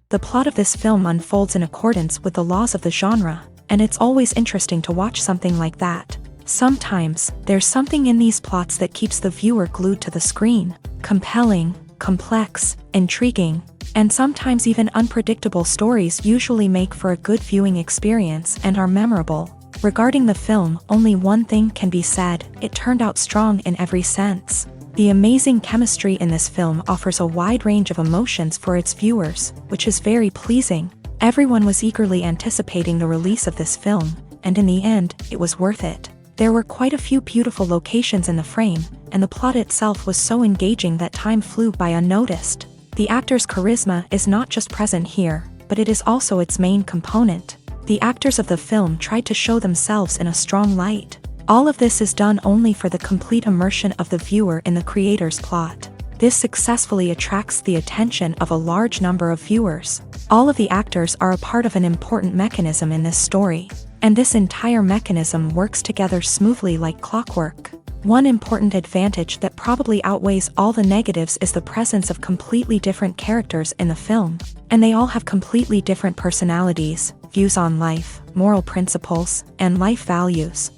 The plot of this film unfolds in accordance with the laws of the genre, and it's always interesting to watch something like that. Sometimes, there's something in these plots that keeps the viewer glued to the screen. Compelling, complex, intriguing, and sometimes even unpredictable stories usually make for a good viewing experience and are memorable. Regarding the film, only one thing can be said: it turned out strong in every sense. The amazing chemistry in this film offers a wide range of emotions for its viewers, which is very pleasing. Everyone was eagerly anticipating the release of this film, and in the end, it was worth it. There were quite a few beautiful locations in the frame, and the plot itself was so engaging that time flew by unnoticed. The actor's charisma is not just present here, but it is also its main component. The actors of the film tried to show themselves in a strong light. All of this is done only for the complete immersion of the viewer in the creator's plot. This successfully attracts the attention of a large number of viewers. All of the actors are a part of an important mechanism in this story, and this entire mechanism works together smoothly like clockwork. One important advantage that probably outweighs all the negatives is the presence of completely different characters in the film, and they all have completely different personalities, views on life, moral principles, and life values.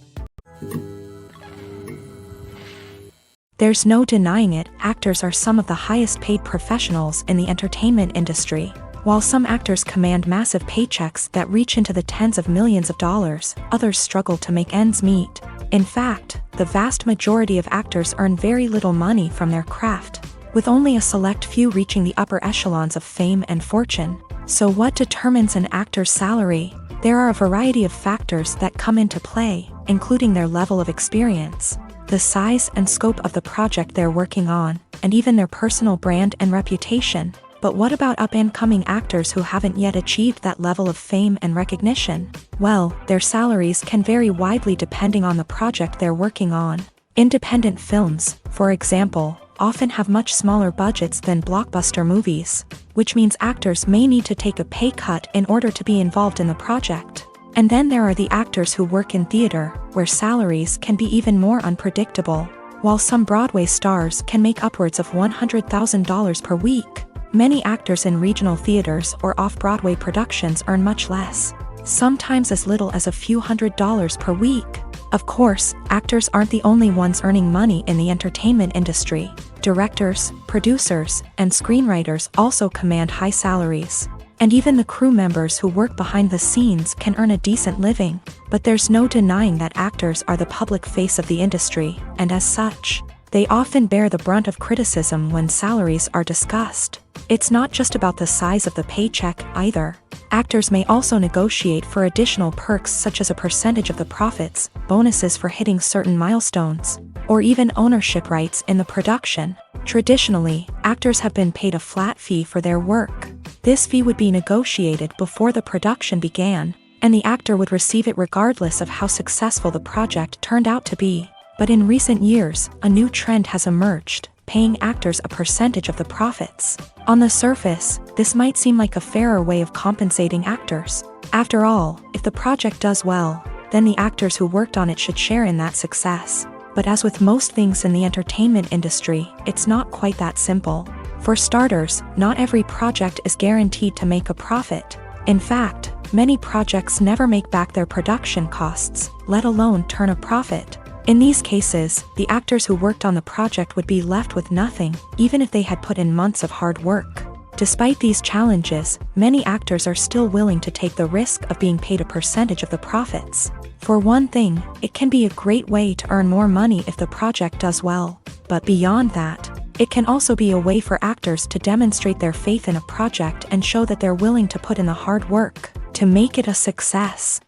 There's no denying it, actors are some of the highest paid professionals in the entertainment industry. While some actors command massive paychecks that reach into the tens of millions of dollars, others struggle to make ends meet. In fact, the vast majority of actors earn very little money from their craft, with only a select few reaching the upper echelons of fame and fortune. So what determines an actor's salary? There are a variety of factors that come into play, including their level of experience, the size and scope of the project they're working on, and even their personal brand and reputation. But what about up-and-coming actors who haven't yet achieved that level of fame and recognition? Well, their salaries can vary widely depending on the project they're working on. Independent films, for example, often have much smaller budgets than blockbuster movies, which means actors may need to take a pay cut in order to be involved in the project. And then there are the actors who work in theater, where salaries can be even more unpredictable. While some Broadway stars can make upwards of $100,000 per week, many actors in regional theaters or off-Broadway productions earn much less, sometimes as little as a few $100s per week. Of course, actors aren't the only ones earning money in the entertainment industry. Directors, producers, and screenwriters also command high salaries. And even the crew members who work behind the scenes can earn a decent living. But there's no denying that actors are the public face of the industry, and as such, they often bear the brunt of criticism when salaries are discussed. It's not just about the size of the paycheck, either. Actors may also negotiate for additional perks such as a percentage of the profits, bonuses for hitting certain milestones, or even ownership rights in the production. Traditionally, actors have been paid a flat fee for their work. This fee would be negotiated before the production began, and the actor would receive it regardless of how successful the project turned out to be. But in recent years, a new trend has emerged, paying actors a percentage of the profits. On the surface, this might seem like a fairer way of compensating actors. After all, if the project does well, then the actors who worked on it should share in that success. But as with most things in the entertainment industry, it's not quite that simple. For starters, not every project is guaranteed to make a profit. In fact, many projects never make back their production costs, let alone turn a profit. In these cases, the actors who worked on the project would be left with nothing, even if they had put in months of hard work. Despite these challenges, many actors are still willing to take the risk of being paid a percentage of the profits. For one thing, it can be a great way to earn more money if the project does well. But beyond that, it can also be a way for actors to demonstrate their faith in a project and show that they're willing to put in the hard work to make it a success.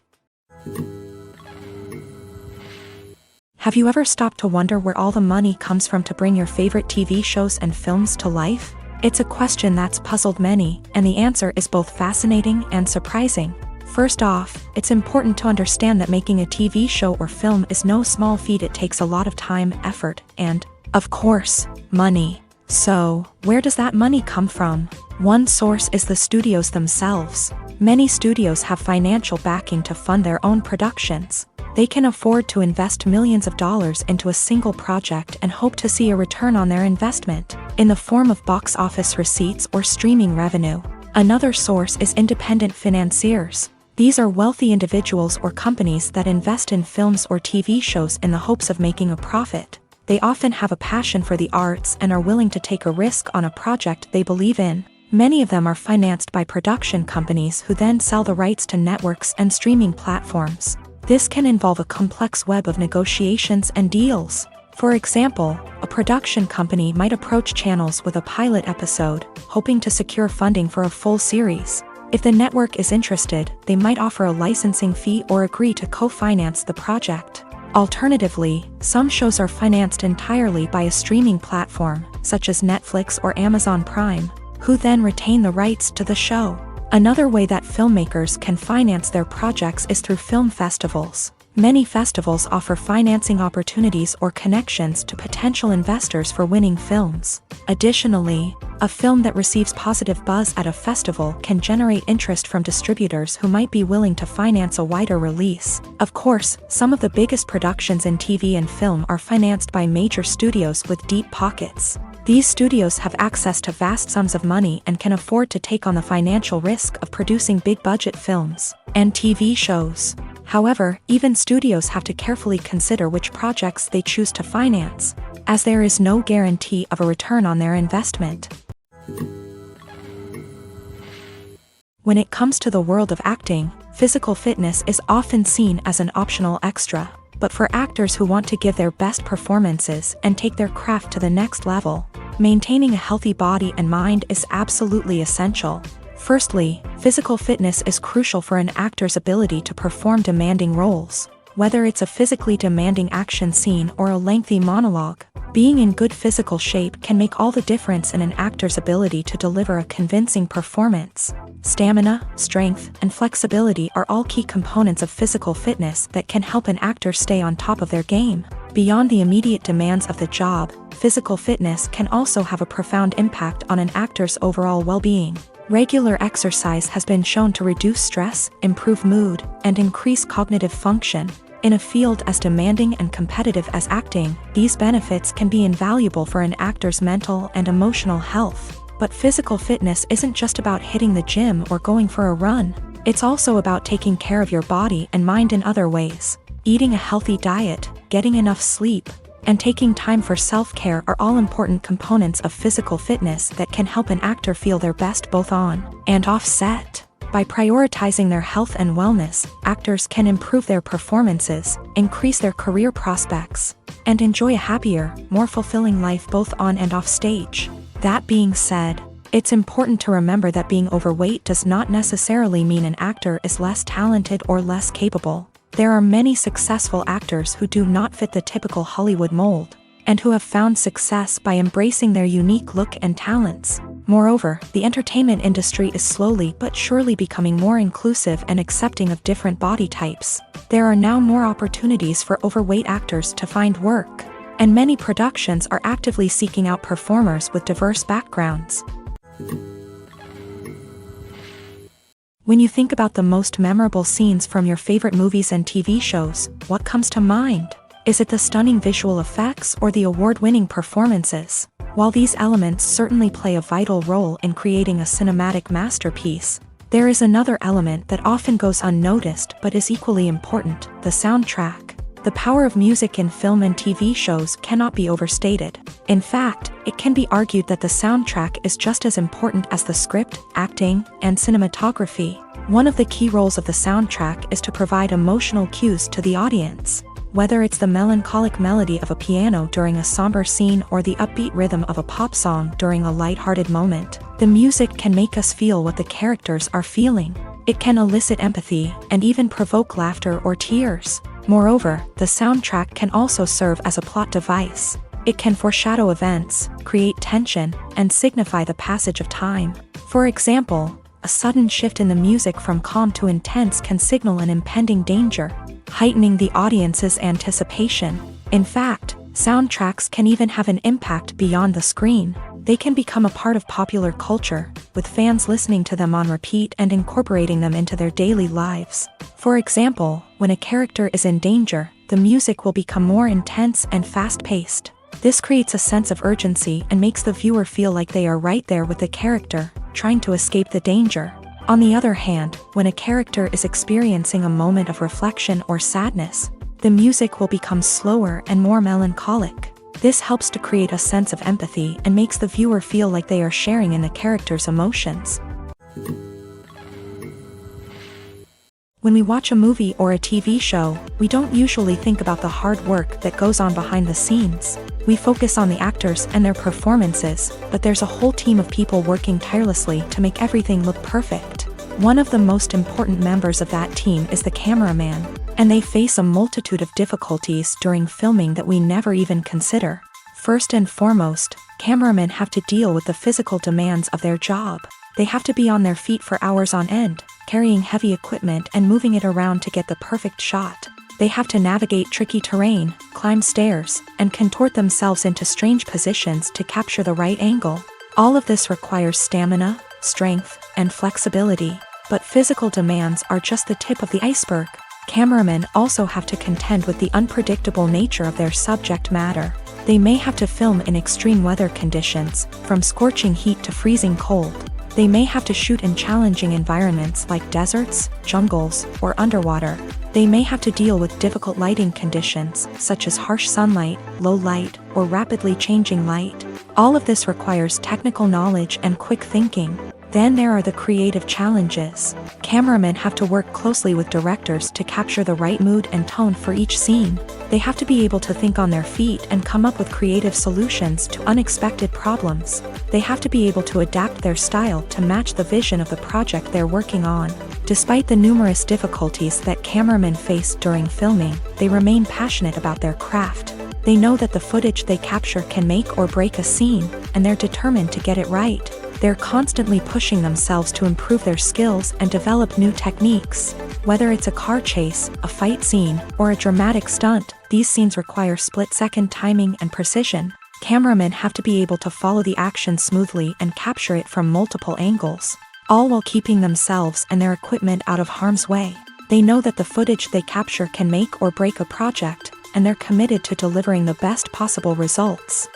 Have you ever stopped to wonder where all the money comes from to bring your favorite TV shows and films to life? It's a question that's puzzled many, and the answer is both fascinating and surprising. First off, it's important to understand that making a TV show or film is no small feat. It takes a lot of time, effort, and, of course, money. So, where does that money come from? One source is the studios themselves. Many studios have financial backing to fund their own productions. They can afford to invest millions of dollars into a single project and hope to see a return on their investment, in the form of box office receipts or streaming revenue. Another source is independent financiers. These are wealthy individuals or companies that invest in films or TV shows in the hopes of making a profit. They often have a passion for the arts and are willing to take a risk on a project they believe in. Many of them are financed by production companies who then sell the rights to networks and streaming platforms. This can involve a complex web of negotiations and deals. For example, a production company might approach channels with a pilot episode, hoping to secure funding for a full series. If the network is interested, they might offer a licensing fee or agree to co-finance the project. Alternatively, some shows are financed entirely by a streaming platform, such as Netflix or Amazon Prime, who then retain the rights to the show. Another way that filmmakers can finance their projects is through film festivals. Many festivals offer financing opportunities or connections to potential investors for winning films. Additionally, a film that receives positive buzz at a festival can generate interest from distributors who might be willing to finance a wider release. Of course, some of the biggest productions in TV and film are financed by major studios with deep pockets. These studios have access to vast sums of money and can afford to take on the financial risk of producing big-budget films and TV shows. However, even studios have to carefully consider which projects they choose to finance, as there is no guarantee of a return on their investment. When it comes to the world of acting, physical fitness is often seen as an optional extra. But for actors who want to give their best performances and take their craft to the next level, maintaining a healthy body and mind is absolutely essential. Firstly, physical fitness is crucial for an actor's ability to perform demanding roles. Whether it's a physically demanding action scene or a lengthy monologue, being in good physical shape can make all the difference in an actor's ability to deliver a convincing performance. Stamina, strength, and flexibility are all key components of physical fitness that can help an actor stay on top of their game. Beyond the immediate demands of the job, physical fitness can also have a profound impact on an actor's overall well-being. Regular exercise has been shown to reduce stress, improve mood, and increase cognitive function. In a field as demanding and competitive as acting, these benefits can be invaluable for an actor's mental and emotional health. But physical fitness isn't just about hitting the gym or going for a run. It's also about taking care of your body and mind in other ways. Eating a healthy diet, getting enough sleep, and taking time for self-care are all important components of physical fitness that can help an actor feel their best both on and off set. By prioritizing their health and wellness, actors can improve their performances, increase their career prospects, and enjoy a happier, more fulfilling life both on and off stage. That being said, it's important to remember that being overweight does not necessarily mean an actor is less talented or less capable. There are many successful actors who do not fit the typical Hollywood mold, and who have found success by embracing their unique look and talents. Moreover, the entertainment industry is slowly but surely becoming more inclusive and accepting of different body types. There are now more opportunities for overweight actors to find work, and many productions are actively seeking out performers with diverse backgrounds. When you think about the most memorable scenes from your favorite movies and TV shows, what comes to mind? Is it the stunning visual effects or the award-winning performances? While these elements certainly play a vital role in creating a cinematic masterpiece, there is another element that often goes unnoticed but is equally important: the soundtrack. The power of music in film and TV shows cannot be overstated. In fact, it can be argued that the soundtrack is just as important as the script, acting, and cinematography. One of the key roles of the soundtrack is to provide emotional cues to the audience. Whether it's the melancholic melody of a piano during a somber scene or the upbeat rhythm of a pop song during a lighthearted moment, the music can make us feel what the characters are feeling. It can elicit empathy and even provoke laughter or tears. Moreover, the soundtrack can also serve as a plot device. It can foreshadow events, create tension, and signify the passage of time. For example, a sudden shift in the music from calm to intense can signal an impending danger, heightening the audience's anticipation. In fact, soundtracks can even have an impact beyond the screen. They can become a part of popular culture, with fans listening to them on repeat and incorporating them into their daily lives. For example, when a character is in danger, the music will become more intense and fast-paced, This creates a sense of urgency and makes the viewer feel like they are right there with the character, trying to escape the danger. On the other hand, when a character is experiencing a moment of reflection or sadness, the music will become slower and more melancholic. This helps to create a sense of empathy and makes the viewer feel like they are sharing in the character's emotions. When we watch a movie or a TV show, we don't usually think about the hard work that goes on behind the scenes. We focus on the actors and their performances, but there's a whole team of people working tirelessly to make everything look perfect. One of the most important members of that team is the cameraman, and they face a multitude of difficulties during filming that we never even consider. First and foremost, cameramen have to deal with the physical demands of their job. They have to be on their feet for hours on end, carrying heavy equipment and moving it around to get the perfect shot. They have to navigate tricky terrain, climb stairs, and contort themselves into strange positions to capture the right angle. All of this requires stamina, strength, and flexibility. But physical demands are just the tip of the iceberg. Cameramen also have to contend with the unpredictable nature of their subject matter. They may have to film in extreme weather conditions, from scorching heat to freezing cold. They may have to shoot in challenging environments like deserts, jungles, or underwater. They may have to deal with difficult lighting conditions, such as harsh sunlight, low light, or rapidly changing light. All of this requires technical knowledge and quick thinking. Then there are the creative challenges. Cameramen have to work closely with directors to capture the right mood and tone for each scene. They have to be able to think on their feet and come up with creative solutions to unexpected problems. They have to be able to adapt their style to match the vision of the project they're working on. Despite the numerous difficulties that cameramen face during filming, they remain passionate about their craft. They know that the footage they capture can make or break a scene, and they're determined to get it right. They're constantly pushing themselves to improve their skills and develop new techniques. Whether it's a car chase, a fight scene, or a dramatic stunt, these scenes require split-second timing and precision. Cameramen have to be able to follow the action smoothly and capture it from multiple angles, all while keeping themselves and their equipment out of harm's way. They know that the footage they capture can make or break a project, and they're committed to delivering the best possible results.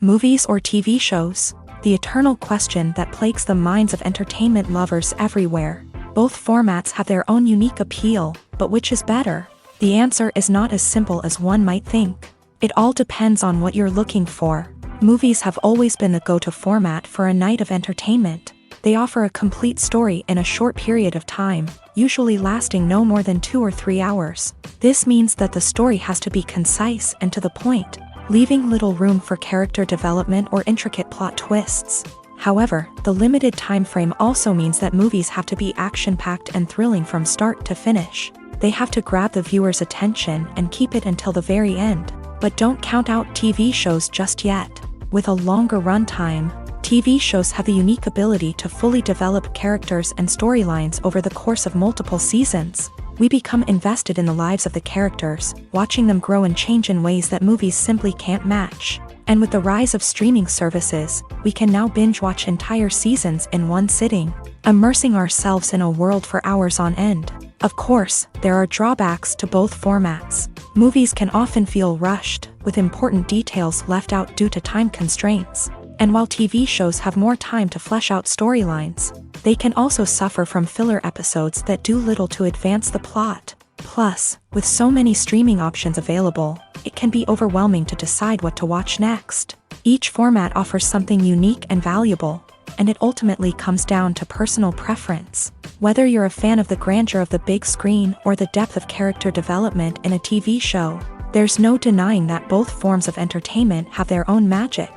Movies or TV shows? The eternal question that plagues the minds of entertainment lovers everywhere. Both formats have their own unique appeal, but which is better? The answer is not as simple as one might think. It all depends on what you're looking for. Movies have always been the go-to format for a night of entertainment. They offer a complete story in a short period of time, usually lasting no more than 2 or 3 hours. This means that the story has to be concise and to the point, leaving little room for character development or intricate plot twists. However, the limited time frame also means that movies have to be action-packed and thrilling from start to finish. They have to grab the viewer's attention and keep it until the very end. But don't count out TV shows just yet. With a longer runtime, TV shows have the unique ability to fully develop characters and storylines over the course of multiple seasons. We become invested in the lives of the characters, watching them grow and change in ways that movies simply can't match. And with the rise of streaming services, we can now binge-watch entire seasons in one sitting, immersing ourselves in a world for hours on end. Of course, there are drawbacks to both formats. Movies can often feel rushed, with important details left out due to time constraints. And while TV shows have more time to flesh out storylines, they can also suffer from filler episodes that do little to advance the plot. Plus, with so many streaming options available, it can be overwhelming to decide what to watch next. Each format offers something unique and valuable, and it ultimately comes down to personal preference. Whether you're a fan of the grandeur of the big screen or the depth of character development in a TV show, there's no denying that both forms of entertainment have their own magic.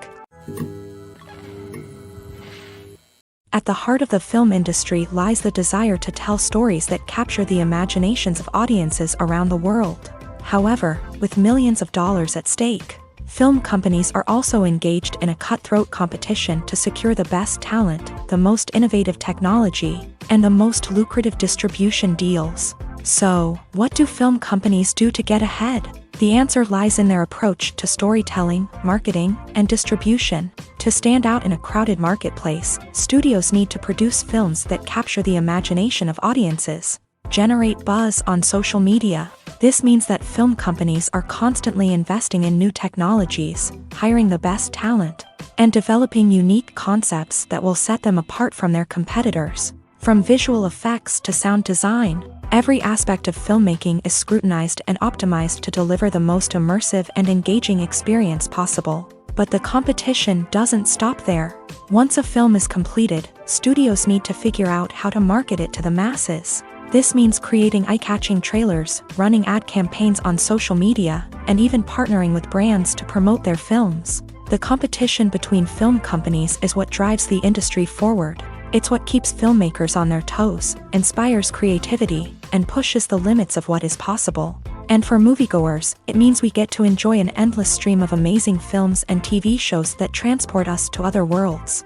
At the heart of the film industry lies the desire to tell stories that capture the imaginations of audiences around the world. However, with millions of dollars at stake, film companies are also engaged in a cutthroat competition to secure the best talent, the most innovative technology, and the most lucrative distribution deals. So, what do film companies do to get ahead? The answer lies in their approach to storytelling, marketing, and distribution. To stand out in a crowded marketplace, studios need to produce films that capture the imagination of audiences, generate buzz on social media, This means that film companies are constantly investing in new technologies, hiring the best talent, and developing unique concepts that will set them apart from their competitors. From visual effects to sound design, every aspect of filmmaking is scrutinized and optimized to deliver the most immersive and engaging experience possible. But the competition doesn't stop there. Once a film is completed, studios need to figure out how to market it to the masses. This means creating eye-catching trailers, running ad campaigns on social media, and even partnering with brands to promote their films. The competition between film companies is what drives the industry forward. It's what keeps filmmakers on their toes, inspires creativity, and pushes the limits of what is possible. And for moviegoers, it means we get to enjoy an endless stream of amazing films and TV shows that transport us to other worlds.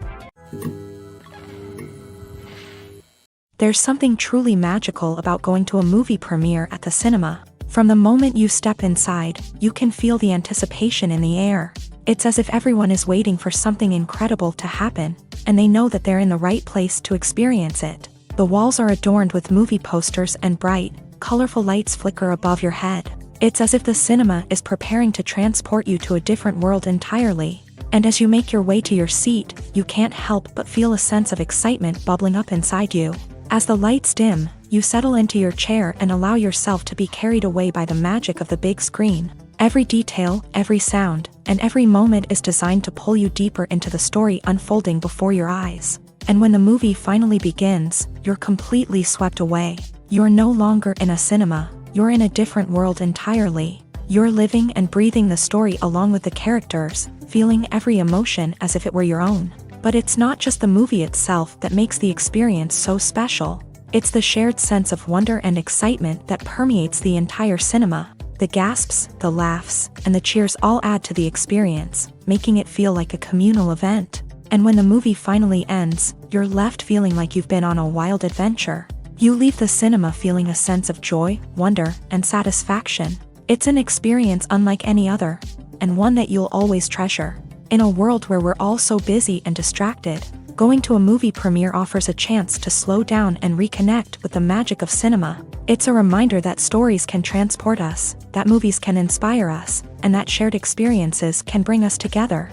There's something truly magical about going to a movie premiere at the cinema. From the moment you step inside, you can feel the anticipation in the air. It's as if everyone is waiting for something incredible to happen, and they know that they're in the right place to experience it. The walls are adorned with movie posters and bright, colorful lights flicker above your head. It's as if the cinema is preparing to transport you to a different world entirely. And as you make your way to your seat, you can't help but feel a sense of excitement bubbling up inside you. As the lights dim, you settle into your chair and allow yourself to be carried away by the magic of the big screen. Every detail, every sound, and every moment is designed to pull you deeper into the story unfolding before your eyes. And when the movie finally begins, you're completely swept away. You're no longer in a cinema, you're in a different world entirely. You're living and breathing the story along with the characters, feeling every emotion as if it were your own. But it's not just the movie itself that makes the experience so special. It's the shared sense of wonder and excitement that permeates the entire cinema. The gasps, the laughs, and the cheers all add to the experience, making it feel like a communal event. And when the movie finally ends, you're left feeling like you've been on a wild adventure. You leave the cinema feeling a sense of joy, wonder, and satisfaction. It's an experience unlike any other, and one that you'll always treasure. In a world where we're all so busy and distracted, going to a movie premiere offers a chance to slow down and reconnect with the magic of cinema. It's a reminder that stories can transport us, that movies can inspire us, and that shared experiences can bring us together.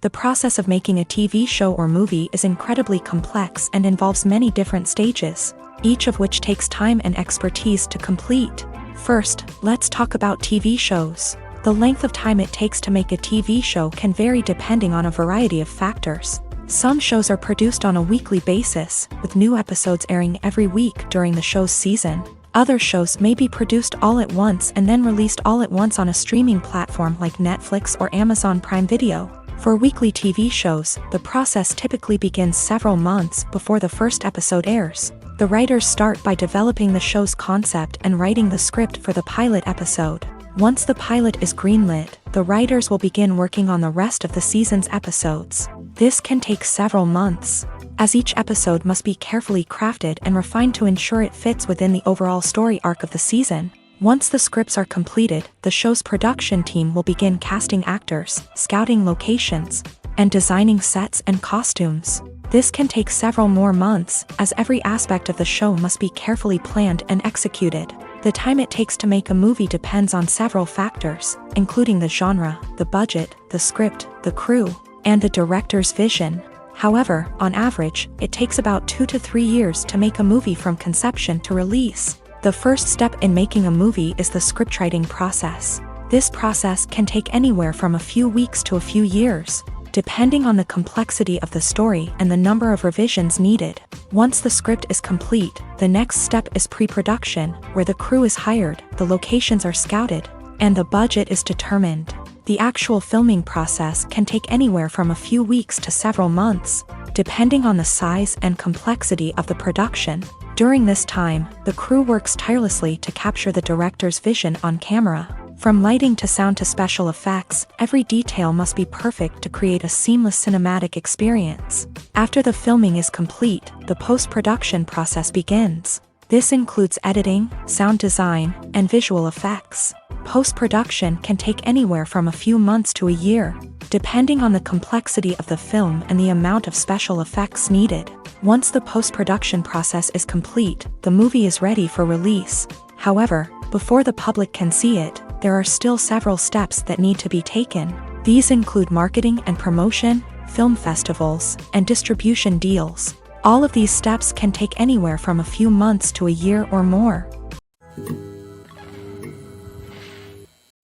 The process of making a TV show or movie is incredibly complex and involves many different stages, each of which takes time and expertise to complete. First, let's talk about TV shows. The length of time it takes to make a TV show can vary depending on a variety of factors. Some shows are produced on a weekly basis, with new episodes airing every week during the show's season. Other shows may be produced all at once and then released all at once on a streaming platform like Netflix or Amazon Prime Video. For weekly TV shows, the process typically begins several months before the first episode airs. The writers start by developing the show's concept and writing the script for the pilot episode. Once the pilot is greenlit, the writers will begin working on the rest of the season's episodes. This can take several months, as each episode must be carefully crafted and refined to ensure it fits within the overall story arc of the season. Once the scripts are completed, the show's production team will begin casting actors, scouting locations, and designing sets and costumes. This can take several more months, as every aspect of the show must be carefully planned and executed. The time it takes to make a movie depends on several factors, including the genre, the budget, the script, the crew, and the director's vision. However, on average, it takes about 2 to 3 years to make a movie from conception to release. The first step in making a movie is the scriptwriting process. This process can take anywhere from a few weeks to a few years, depending on the complexity of the story and the number of revisions needed. Once the script is complete, the next step is pre-production, where the crew is hired, the locations are scouted, and the budget is determined. The actual filming process can take anywhere from a few weeks to several months, depending on the size and complexity of the production. During this time, the crew works tirelessly to capture the director's vision on camera. From lighting to sound to special effects, every detail must be perfect to create a seamless cinematic experience. After the filming is complete, the post-production process begins. This includes editing, sound design, and visual effects. Post-production can take anywhere from a few months to a year, depending on the complexity of the film and the amount of special effects needed. Once the post-production process is complete, the movie is ready for release. However, before the public can see it, there are still several steps that need to be taken. These include marketing and promotion, film festivals, and distribution deals. All of these steps can take anywhere from a few months to a year or more.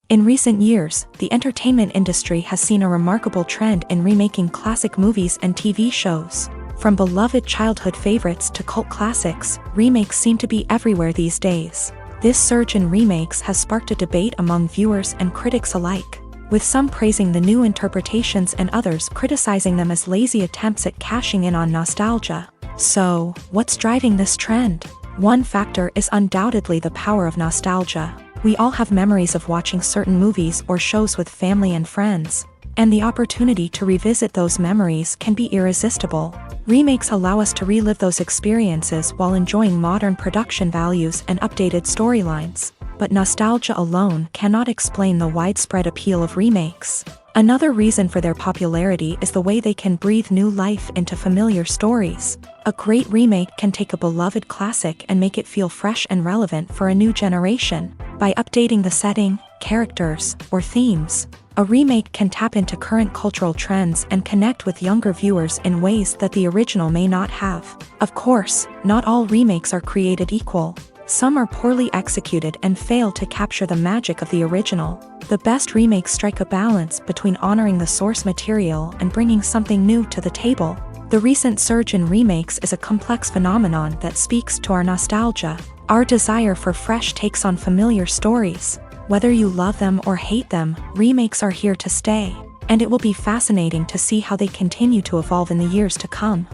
In recent years, the entertainment industry has seen a remarkable trend in remaking classic movies and TV shows. From beloved childhood favorites to cult classics, remakes seem to be everywhere these days. This surge in remakes has sparked a debate among viewers and critics alike, with some praising the new interpretations and others criticizing them as lazy attempts at cashing in on nostalgia. So, what's driving this trend? One factor is undoubtedly the power of nostalgia. We all have memories of watching certain movies or shows with family and friends, and the opportunity to revisit those memories can be irresistible. Remakes allow us to relive those experiences while enjoying modern production values and updated storylines. But nostalgia alone cannot explain the widespread appeal of remakes. Another reason for their popularity is the way they can breathe new life into familiar stories. A great remake can take a beloved classic and make it feel fresh and relevant for a new generation. By updating the setting, characters, or themes, a remake can tap into current cultural trends and connect with younger viewers in ways that the original may not have. Of course, not all remakes are created equal. Some are poorly executed and fail to capture the magic of the original. The best remakes strike a balance between honoring the source material and bringing something new to the table. The recent surge in remakes is a complex phenomenon that speaks to our nostalgia, our desire for fresh takes on familiar stories. Whether you love them or hate them, remakes are here to stay, and it will be fascinating to see how they continue to evolve in the years to come.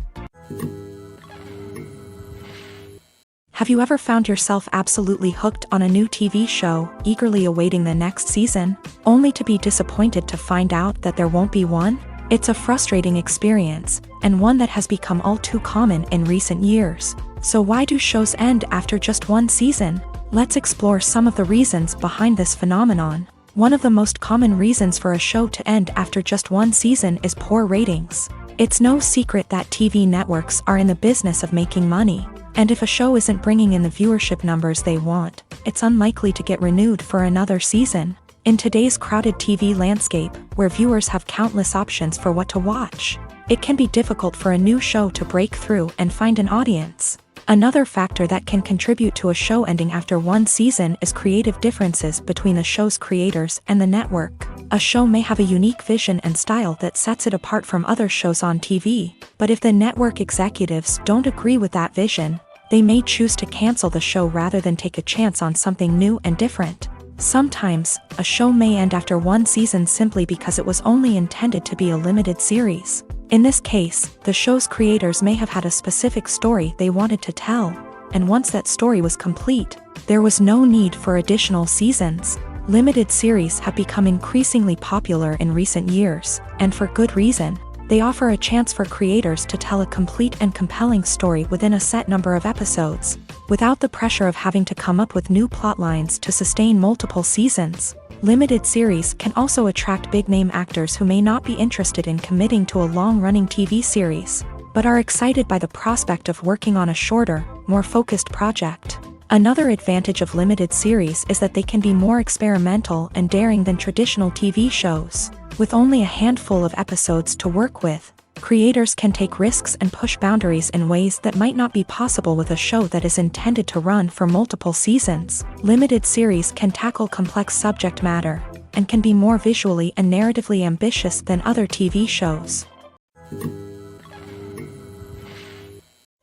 Have you ever found yourself absolutely hooked on a new TV show, eagerly awaiting the next season, only to be disappointed to find out that there won't be one? It's a frustrating experience, and one that has become all too common in recent years. So why do shows end after just one season? Let's explore some of the reasons behind this phenomenon. One of the most common reasons for a show to end after just one season is poor ratings. It's no secret that TV networks are in the business of making money. And if a show isn't bringing in the viewership numbers they want, it's unlikely to get renewed for another season. In today's crowded TV landscape, where viewers have countless options for what to watch, it can be difficult for a new show to break through and find an audience. Another factor that can contribute to a show ending after one season is creative differences between the show's creators and the network. A show may have a unique vision and style that sets it apart from other shows on TV, but if the network executives don't agree with that vision, they may choose to cancel the show rather than take a chance on something new and different. Sometimes, a show may end after one season simply because it was only intended to be a limited series. In this case, the show's creators may have had a specific story they wanted to tell, and once that story was complete, there was no need for additional seasons. Limited series have become increasingly popular in recent years, and for good reason. They offer a chance for creators to tell a complete and compelling story within a set number of episodes, without the pressure of having to come up with new plot lines to sustain multiple seasons. Limited series can also attract big-name actors who may not be interested in committing to a long-running TV series, but are excited by the prospect of working on a shorter, more focused project. Another advantage of limited series is that they can be more experimental and daring than traditional TV shows. With only a handful of episodes to work with, creators can take risks and push boundaries in ways that might not be possible with a show that is intended to run for multiple seasons. Limited series can tackle complex subject matter, and can be more visually and narratively ambitious than other TV shows.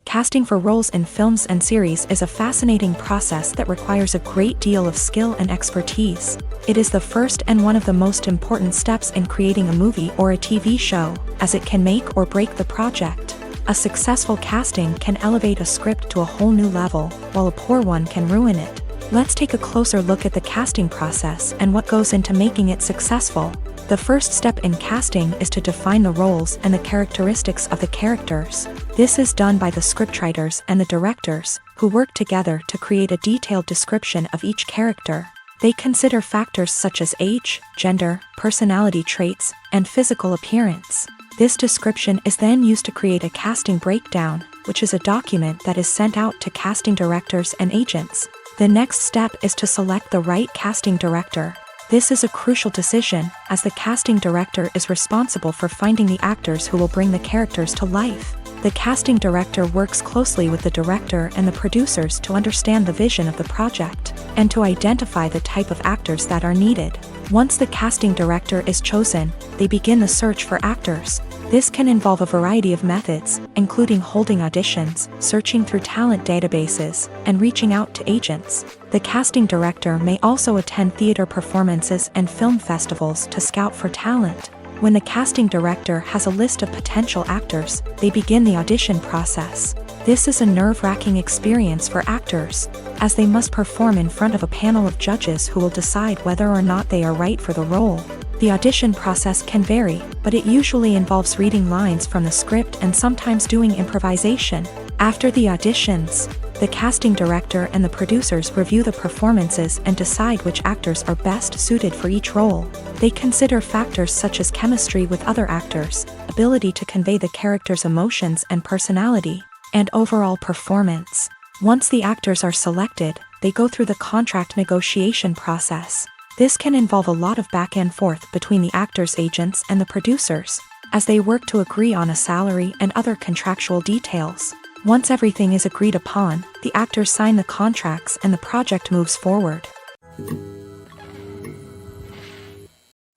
Casting for roles in films and series is a fascinating process that requires a great deal of skill and expertise. It is the first and one of the most important steps in creating a movie or a TV show, as it can make or break the project. A successful casting can elevate a script to a whole new level, while a poor one can ruin it. Let's take a closer look at the casting process and what goes into making it successful. The first step in casting is to define the roles and the characteristics of the characters. This is done by the scriptwriters and the directors, who work together to create a detailed description of each character. They consider factors such as age, gender, personality traits, and physical appearance. This description is then used to create a casting breakdown, which is a document that is sent out to casting directors and agents. The next step is to select the right casting director. This is a crucial decision, as the casting director is responsible for finding the actors who will bring the characters to life. The casting director works closely with the director and the producers to understand the vision of the project, and to identify the type of actors that are needed. Once the casting director is chosen, they begin the search for actors. This can involve a variety of methods, including holding auditions, searching through talent databases, and reaching out to agents. The casting director may also attend theater performances and film festivals to scout for talent. When the casting director has a list of potential actors, they begin the audition process. This is a nerve-wracking experience for actors, as they must perform in front of a panel of judges who will decide whether or not they are right for the role. The audition process can vary, but it usually involves reading lines from the script and sometimes doing improvisation. After the auditions, the casting director and the producers review the performances and decide which actors are best suited for each role. They consider factors such as chemistry with other actors, ability to convey the character's emotions and personality, and overall performance. Once the actors are selected, they go through the contract negotiation process. This can involve a lot of back and forth between the actors' agents and the producers, as they work to agree on a salary and other contractual details. Once everything is agreed upon, the actors sign the contracts and the project moves forward.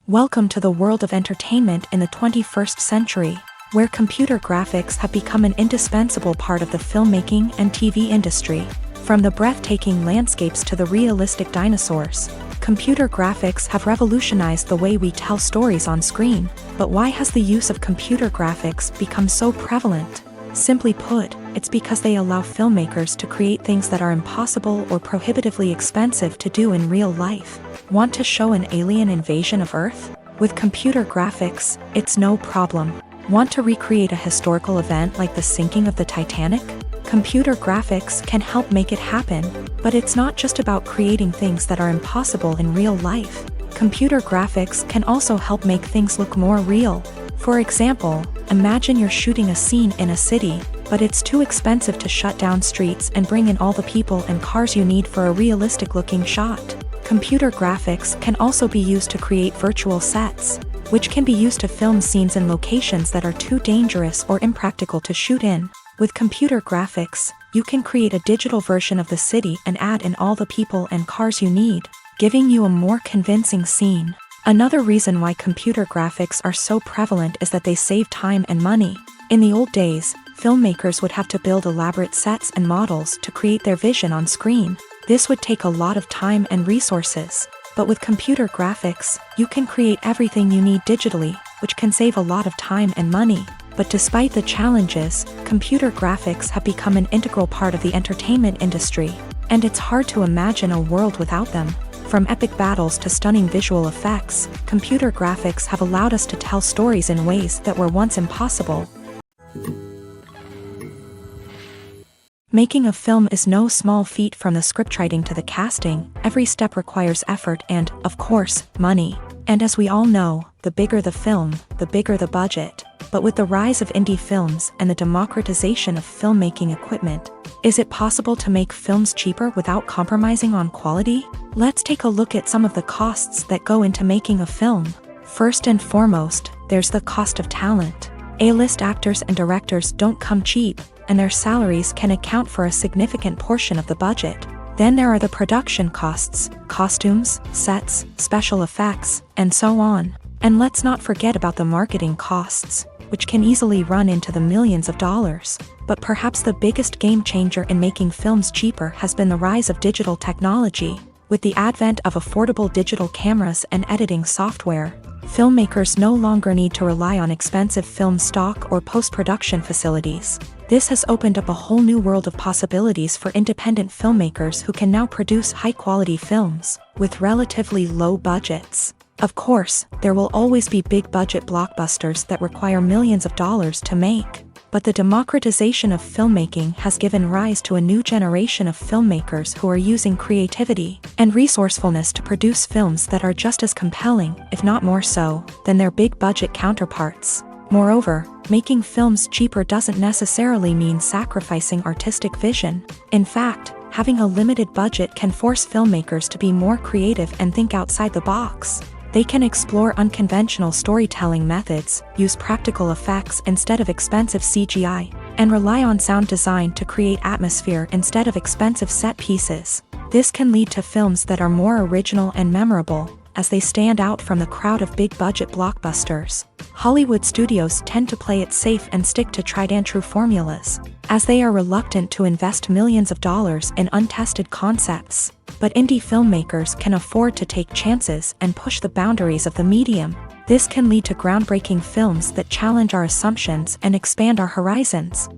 Welcome to the world of entertainment in the 21st century, where computer graphics have become an indispensable part of the filmmaking and TV industry. From the breathtaking landscapes to the realistic dinosaurs, computer graphics have revolutionized the way we tell stories on screen. But why has the use of computer graphics become so prevalent? Simply put, it's because they allow filmmakers to create things that are impossible or prohibitively expensive to do in real life. Want to show an alien invasion of Earth? With computer graphics, it's no problem. Want to recreate a historical event like the sinking of the Titanic? Computer graphics can help make it happen, but it's not just about creating things that are impossible in real life. Computer graphics can also help make things look more real. For example, imagine you're shooting a scene in a city, but it's too expensive to shut down streets and bring in all the people and cars you need for a realistic-looking shot. Computer graphics can also be used to create virtual sets, which can be used to film scenes in locations that are too dangerous or impractical to shoot in. With computer graphics, you can create a digital version of the city and add in all the people and cars you need, giving you a more convincing scene. Another reason why computer graphics are so prevalent is that they save time and money. In the old days, filmmakers would have to build elaborate sets and models to create their vision on screen. This would take a lot of time and resources. But with computer graphics, you can create everything you need digitally, which can save a lot of time and money. But despite the challenges, computer graphics have become an integral part of the entertainment industry, and it's hard to imagine a world without them. From epic battles to stunning visual effects, computer graphics have allowed us to tell stories in ways that were once impossible. Making a film is no small feat. From the scriptwriting to the casting, every step requires effort and, of course, money. And as we all know, the bigger the film, the bigger the budget. But with the rise of indie films and the democratization of filmmaking equipment, is it possible to make films cheaper without compromising on quality? Let's take a look at some of the costs that go into making a film. First and foremost, there's the cost of talent. A-list actors and directors don't come cheap, and their salaries can account for a significant portion of the budget. Then there are the production costs, costumes, sets, special effects, and so on. And let's not forget about the marketing costs, which can easily run into the millions of dollars. But perhaps the biggest game changer in making films cheaper has been the rise of digital technology. With the advent of affordable digital cameras and editing software, filmmakers no longer need to rely on expensive film stock or post-production facilities. This has opened up a whole new world of possibilities for independent filmmakers who can now produce high-quality films with relatively low budgets. Of course, there will always be big-budget blockbusters that require millions of dollars to make. But the democratization of filmmaking has given rise to a new generation of filmmakers who are using creativity and resourcefulness to produce films that are just as compelling, if not more so, than their big-budget counterparts. Moreover, making films cheaper doesn't necessarily mean sacrificing artistic vision. In fact, having a limited budget can force filmmakers to be more creative and think outside the box. They can explore unconventional storytelling methods, use practical effects instead of expensive CGI, and rely on sound design to create atmosphere instead of expensive set pieces. This can lead to films that are more original and memorable, as they stand out from the crowd of big-budget blockbusters. Hollywood studios tend to play it safe and stick to tried-and-true formulas, as they are reluctant to invest millions of dollars in untested concepts. But indie filmmakers can afford to take chances and push the boundaries of the medium. This can lead to groundbreaking films that challenge our assumptions and expand our horizons.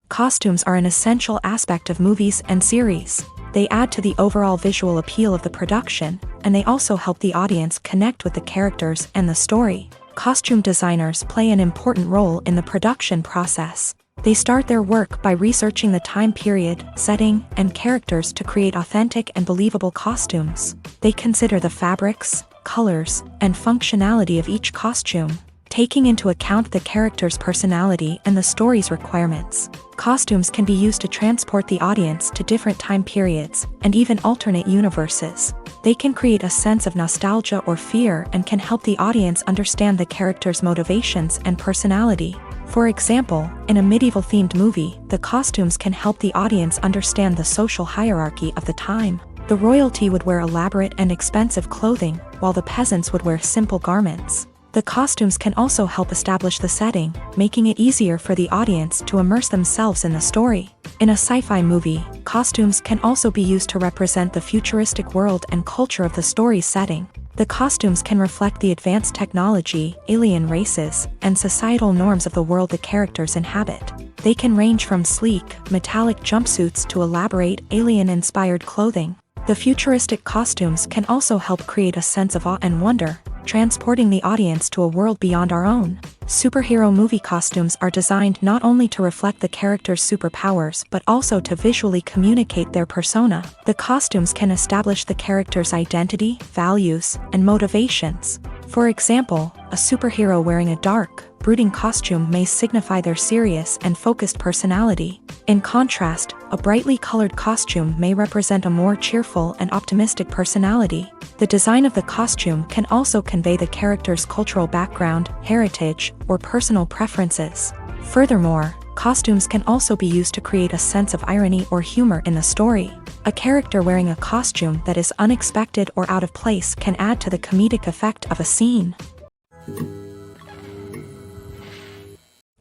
Costumes are an essential aspect of movies and series. They add to the overall visual appeal of the production, and they also help the audience connect with the characters and the story. Costume designers play an important role in the production process. They start their work by researching the time period, setting, and characters to create authentic and believable costumes. They consider the fabrics, colors, and functionality of each costume, taking into account the character's personality and the story's requirements. Costumes can be used to transport the audience to different time periods and even alternate universes. They can create a sense of nostalgia or fear and can help the audience understand the character's motivations and personality. For example, in a medieval-themed movie, the costumes can help the audience understand the social hierarchy of the time. The royalty would wear elaborate and expensive clothing, while the peasants would wear simple garments. The costumes can also help establish the setting, making it easier for the audience to immerse themselves in the story. In a sci-fi movie, costumes can also be used to represent the futuristic world and culture of the story's setting. The costumes can reflect the advanced technology, alien races, and societal norms of the world the characters inhabit. They can range from sleek, metallic jumpsuits to elaborate, alien-inspired clothing. The futuristic costumes can also help create a sense of awe and wonder, transporting the audience to a world beyond our own. Superhero movie costumes are designed not only to reflect the character's superpowers but also to visually communicate their persona. The costumes can establish the character's identity, values, and motivations. For example, a superhero wearing a dark, brooding costume may signify their serious and focused personality. In contrast, a brightly colored costume may represent a more cheerful and optimistic personality. The design of the costume can also convey the character's cultural background, heritage, or personal preferences. Furthermore, costumes can also be used to create a sense of irony or humor in the story. A character wearing a costume that is unexpected or out of place can add to the comedic effect of a scene.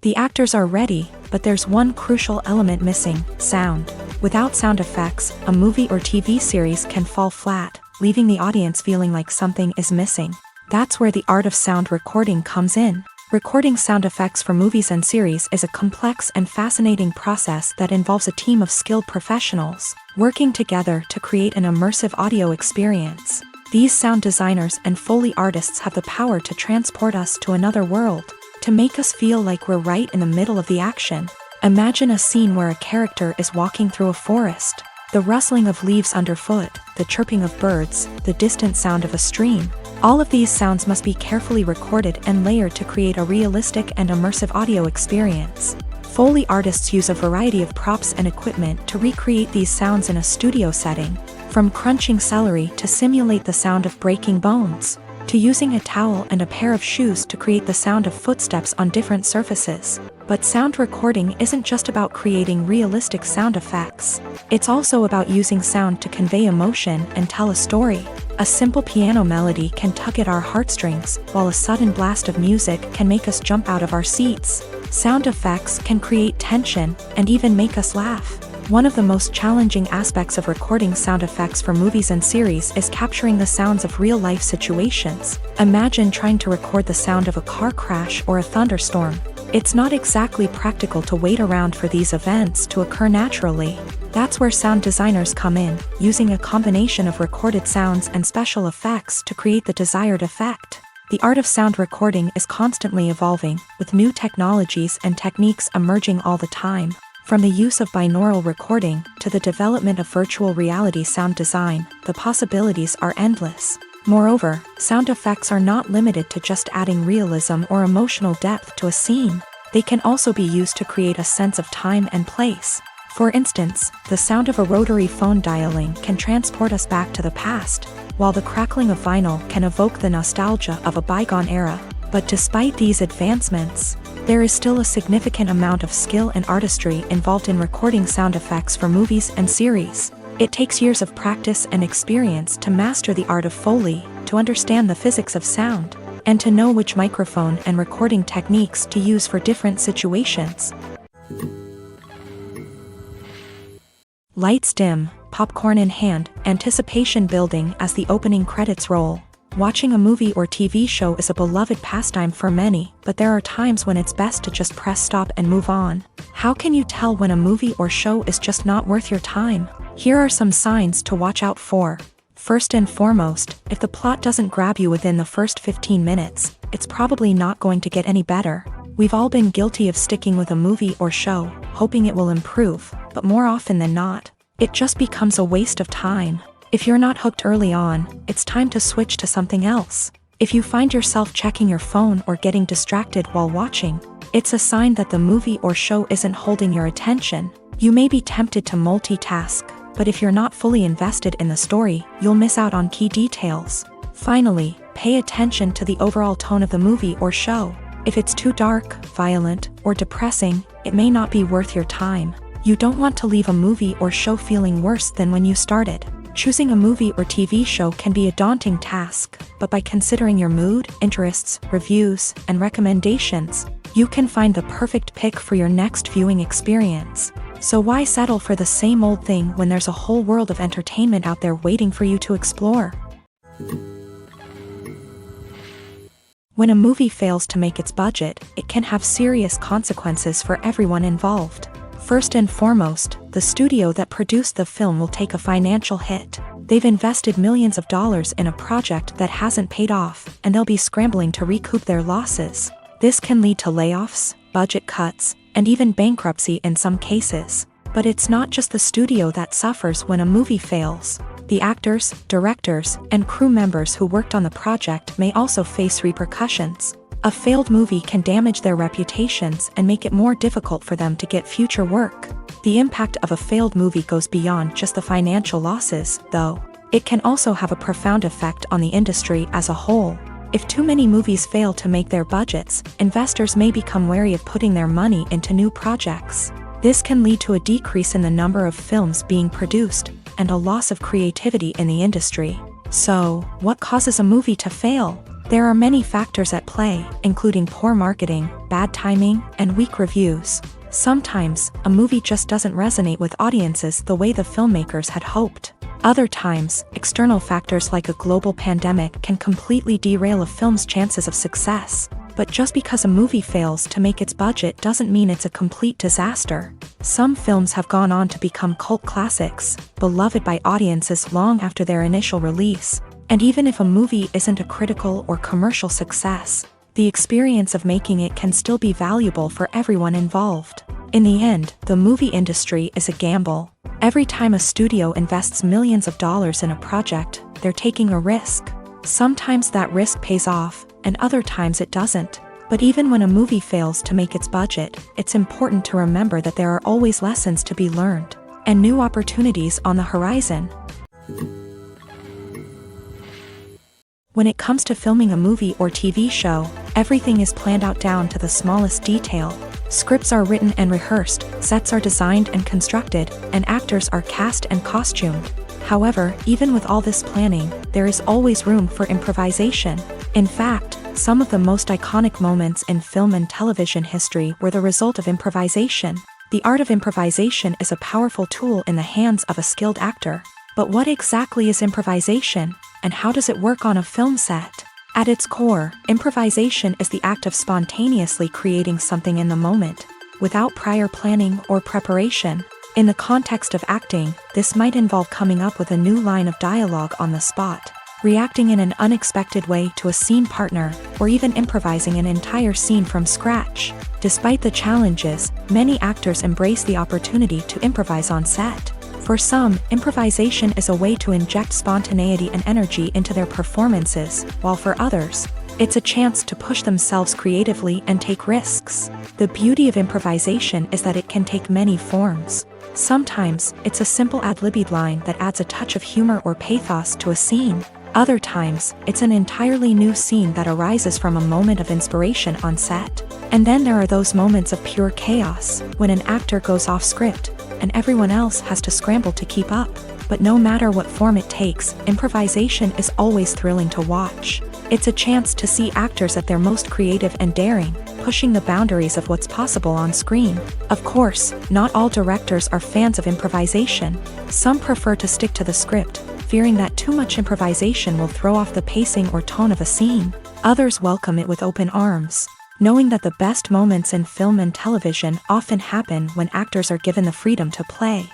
The actors are ready, but there's one crucial element missing: sound. Without sound effects, a movie or TV series can fall flat, leaving the audience feeling like something is missing. That's where the art of sound recording comes in. Recording sound effects for movies and series is a complex and fascinating process that involves a team of skilled professionals working together to create an immersive audio experience. These sound designers and Foley artists have the power to transport us to another world, to make us feel like we're right in the middle of the action. Imagine a scene where a character is walking through a forest. The rustling of leaves underfoot, the chirping of birds, the distant sound of a stream. All of these sounds must be carefully recorded and layered to create a realistic and immersive audio experience. Foley artists use a variety of props and equipment to recreate these sounds in a studio setting, from crunching celery to simulate the sound of breaking bones, to using a towel and a pair of shoes to create the sound of footsteps on different surfaces. But sound recording isn't just about creating realistic sound effects. It's also about using sound to convey emotion and tell a story. A simple piano melody can tug at our heartstrings, while a sudden blast of music can make us jump out of our seats. Sound effects can create tension and even make us laugh. One of the most challenging aspects of recording sound effects for movies and series is capturing the sounds of real-life situations. Imagine trying to record the sound of a car crash or a thunderstorm. It's not exactly practical to wait around for these events to occur naturally. That's where sound designers come in, using a combination of recorded sounds and special effects to create the desired effect. The art of sound recording is constantly evolving, with new technologies and techniques emerging all the time. From the use of binaural recording to the development of virtual reality sound design, the possibilities are endless. Moreover, sound effects are not limited to just adding realism or emotional depth to a scene. They can also be used to create a sense of time and place. For instance, the sound of a rotary phone dialing can transport us back to the past, while the crackling of vinyl can evoke the nostalgia of a bygone era. But despite these advancements, there is still a significant amount of skill and artistry involved in recording sound effects for movies and series. It takes years of practice and experience to master the art of Foley, to understand the physics of sound, and to know which microphone and recording techniques to use for different situations. Lights dim, popcorn in hand, anticipation building as the opening credits roll. Watching a movie or TV show is a beloved pastime for many, but there are times when it's best to just press stop and move on. How can you tell when a movie or show is just not worth your time? Here are some signs to watch out for. First and foremost, if the plot doesn't grab you within the first 15 minutes, it's probably not going to get any better. We've all been guilty of sticking with a movie or show, hoping it will improve, but more often than not, it just becomes a waste of time. If you're not hooked early on, it's time to switch to something else. If you find yourself checking your phone or getting distracted while watching, it's a sign that the movie or show isn't holding your attention. You may be tempted to multitask, but if you're not fully invested in the story, you'll miss out on key details. Finally, pay attention to the overall tone of the movie or show. If it's too dark, violent, or depressing, it may not be worth your time. You don't want to leave a movie or show feeling worse than when you started. Choosing a movie or TV show can be a daunting task, but by considering your mood, interests, reviews, and recommendations, you can find the perfect pick for your next viewing experience. So why settle for the same old thing when there's a whole world of entertainment out there waiting for you to explore? When a movie fails to make its budget, it can have serious consequences for everyone involved. First and foremost, the studio that produced the film will take a financial hit. They've invested millions of dollars in a project that hasn't paid off, and they'll be scrambling to recoup their losses. This can lead to layoffs, budget cuts, and even bankruptcy in some cases. But it's not just the studio that suffers when a movie fails. The actors, directors, and crew members who worked on the project may also face repercussions. A failed movie can damage their reputations and make it more difficult for them to get future work. The impact of a failed movie goes beyond just the financial losses, though. It can also have a profound effect on the industry as a whole. If too many movies fail to make their budgets, investors may become wary of putting their money into new projects. This can lead to a decrease in the number of films being produced, and a loss of creativity in the industry. So, what causes a movie to fail? There are many factors at play, including poor marketing, bad timing, and weak reviews. Sometimes, a movie just doesn't resonate with audiences the way the filmmakers had hoped. Other times, external factors like a global pandemic can completely derail a film's chances of success. But just because a movie fails to make its budget doesn't mean it's a complete disaster. Some films have gone on to become cult classics, beloved by audiences long after their initial release. And even if a movie isn't a critical or commercial success, the experience of making it can still be valuable for everyone involved. In the end, the movie industry is a gamble. Every time a studio invests millions of dollars in a project, they're taking a risk. Sometimes that risk pays off, and other times it doesn't. But even when a movie fails to make its budget, it's important to remember that there are always lessons to be learned, and new opportunities on the horizon. When it comes to filming a movie or TV show, everything is planned out down to the smallest detail. Scripts are written and rehearsed, sets are designed and constructed, and actors are cast and costumed. However, even with all this planning, there is always room for improvisation. In fact, some of the most iconic moments in film and television history were the result of improvisation. The art of improvisation is a powerful tool in the hands of a skilled actor. But what exactly is improvisation, and how does it work on a film set? At its core, improvisation is the act of spontaneously creating something in the moment, without prior planning or preparation. In the context of acting, this might involve coming up with a new line of dialogue on the spot, reacting in an unexpected way to a scene partner, or even improvising an entire scene from scratch. Despite the challenges, many actors embrace the opportunity to improvise on set. For some, improvisation is a way to inject spontaneity and energy into their performances, while for others, it's a chance to push themselves creatively and take risks. The beauty of improvisation is that it can take many forms. Sometimes, it's a simple ad-libbed line that adds a touch of humor or pathos to a scene. Other times, it's an entirely new scene that arises from a moment of inspiration on set. And then there are those moments of pure chaos, when an actor goes off script, and everyone else has to scramble to keep up. But no matter what form it takes, improvisation is always thrilling to watch. It's a chance to see actors at their most creative and daring, pushing the boundaries of what's possible on screen. Of course, not all directors are fans of improvisation. Some prefer to stick to the script, fearing that too much improvisation will throw off the pacing or tone of a scene. Others welcome it with open arms, knowing that the best moments in film and television often happen when actors are given the freedom to play.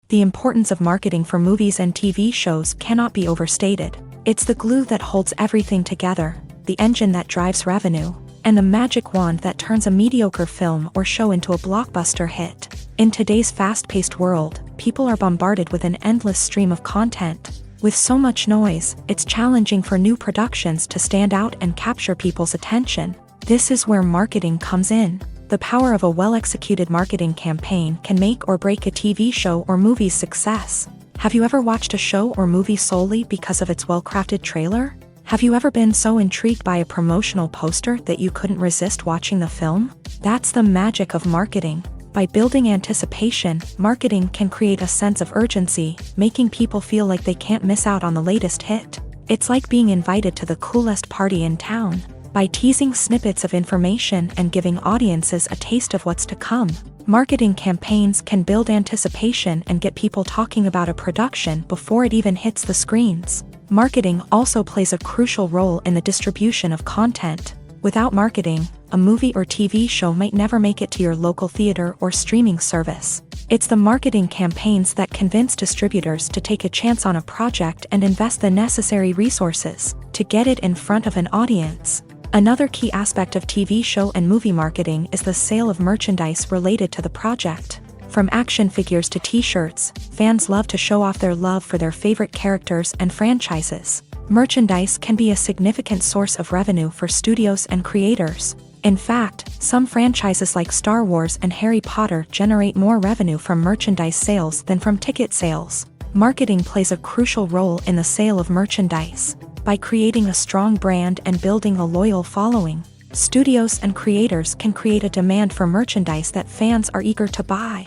The importance of marketing for movies and TV shows cannot be overstated. It's the glue that holds everything together, the engine that drives revenue, and the magic wand that turns a mediocre film or show into a blockbuster hit. In today's fast-paced world, people are bombarded with an endless stream of content. With so much noise, it's challenging for new productions to stand out and capture people's attention. This is where marketing comes in. The power of a well-executed marketing campaign can make or break a TV show or movie's success. Have you ever watched a show or movie solely because of its well-crafted trailer? Have you ever been so intrigued by a promotional poster that you couldn't resist watching the film? That's the magic of marketing. By building anticipation, marketing can create a sense of urgency, making people feel like they can't miss out on the latest hit. It's like being invited to the coolest party in town. By teasing snippets of information and giving audiences a taste of what's to come, marketing campaigns can build anticipation and get people talking about a production before it even hits the screens. Marketing also plays a crucial role in the distribution of content. Without marketing, a movie or TV show might never make it to your local theater or streaming service. It's the marketing campaigns that convince distributors to take a chance on a project and invest the necessary resources to get it in front of an audience. Another key aspect of TV show and movie marketing is the sale of merchandise related to the project. From action figures to t-shirts, fans love to show off their love for their favorite characters and franchises. Merchandise can be a significant source of revenue for studios and creators. In fact, some franchises like Star Wars and Harry Potter generate more revenue from merchandise sales than from ticket sales. Marketing plays a crucial role in the sale of merchandise. By creating a strong brand and building a loyal following, studios and creators can create a demand for merchandise that fans are eager to buy.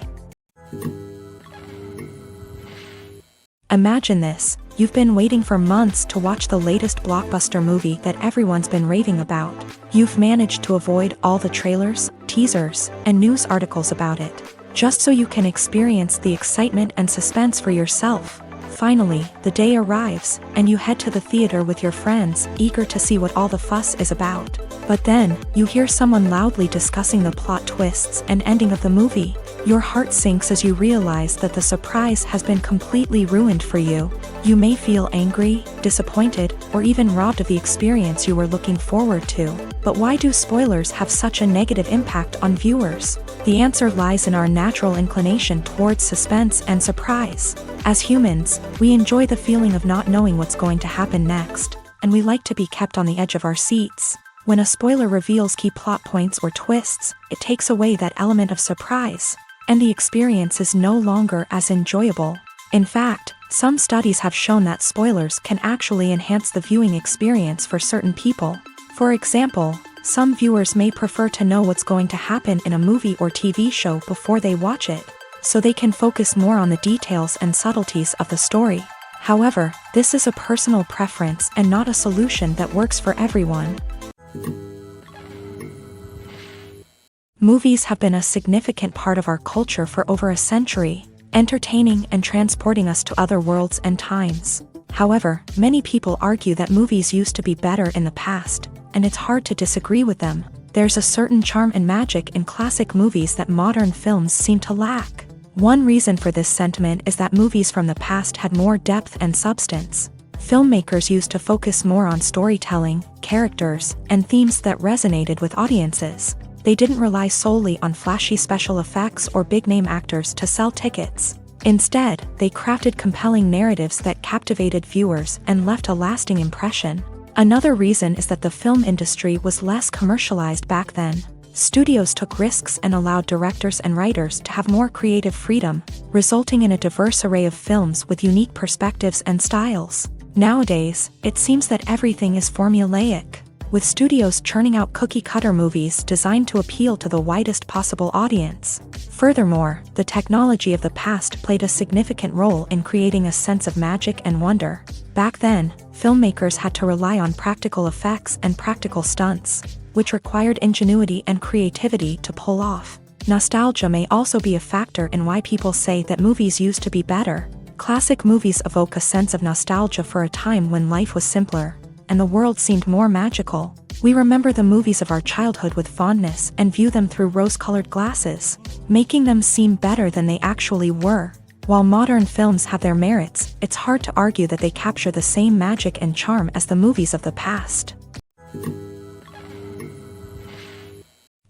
Imagine this. You've been waiting for months to watch the latest blockbuster movie that everyone's been raving about. You've managed to avoid all the trailers, teasers, and news articles about it, just so you can experience the excitement and suspense for yourself. Finally, the day arrives, and you head to the theater with your friends, eager to see what all the fuss is about. But then, you hear someone loudly discussing the plot twists and ending of the movie. Your heart sinks as you realize that the surprise has been completely ruined for you. You may feel angry, disappointed, or even robbed of the experience you were looking forward to. But why do spoilers have such a negative impact on viewers? The answer lies in our natural inclination towards suspense and surprise. As humans, we enjoy the feeling of not knowing what's going to happen next, and we like to be kept on the edge of our seats. When a spoiler reveals key plot points or twists, it takes away that element of surprise, and the experience is no longer as enjoyable. In fact, some studies have shown that spoilers can actually enhance the viewing experience for certain people. For example, some viewers may prefer to know what's going to happen in a movie or TV show before they watch it, so they can focus more on the details and subtleties of the story. However, this is a personal preference and not a solution that works for everyone. Movies have been a significant part of our culture for over a century, entertaining and transporting us to other worlds and times. However, many people argue that movies used to be better in the past, and it's hard to disagree with them. There's a certain charm and magic in classic movies that modern films seem to lack. One reason for this sentiment is that movies from the past had more depth and substance. Filmmakers used to focus more on storytelling, characters, and themes that resonated with audiences. They didn't rely solely on flashy special effects or big-name actors to sell tickets. Instead, they crafted compelling narratives that captivated viewers and left a lasting impression. Another reason is that the film industry was less commercialized back then. Studios took risks and allowed directors and writers to have more creative freedom, resulting in a diverse array of films with unique perspectives and styles. Nowadays, it seems that everything is formulaic, with studios churning out cookie-cutter movies designed to appeal to the widest possible audience. Furthermore, the technology of the past played a significant role in creating a sense of magic and wonder. Back then, filmmakers had to rely on practical effects and practical stunts, which required ingenuity and creativity to pull off. Nostalgia may also be a factor in why people say that movies used to be better. Classic movies evoke a sense of nostalgia for a time when life was simpler, and the world seemed more magical. We remember the movies of our childhood with fondness and view them through rose-colored glasses, making them seem better than they actually were. While modern films have their merits, it's hard to argue that they capture the same magic and charm as the movies of the past.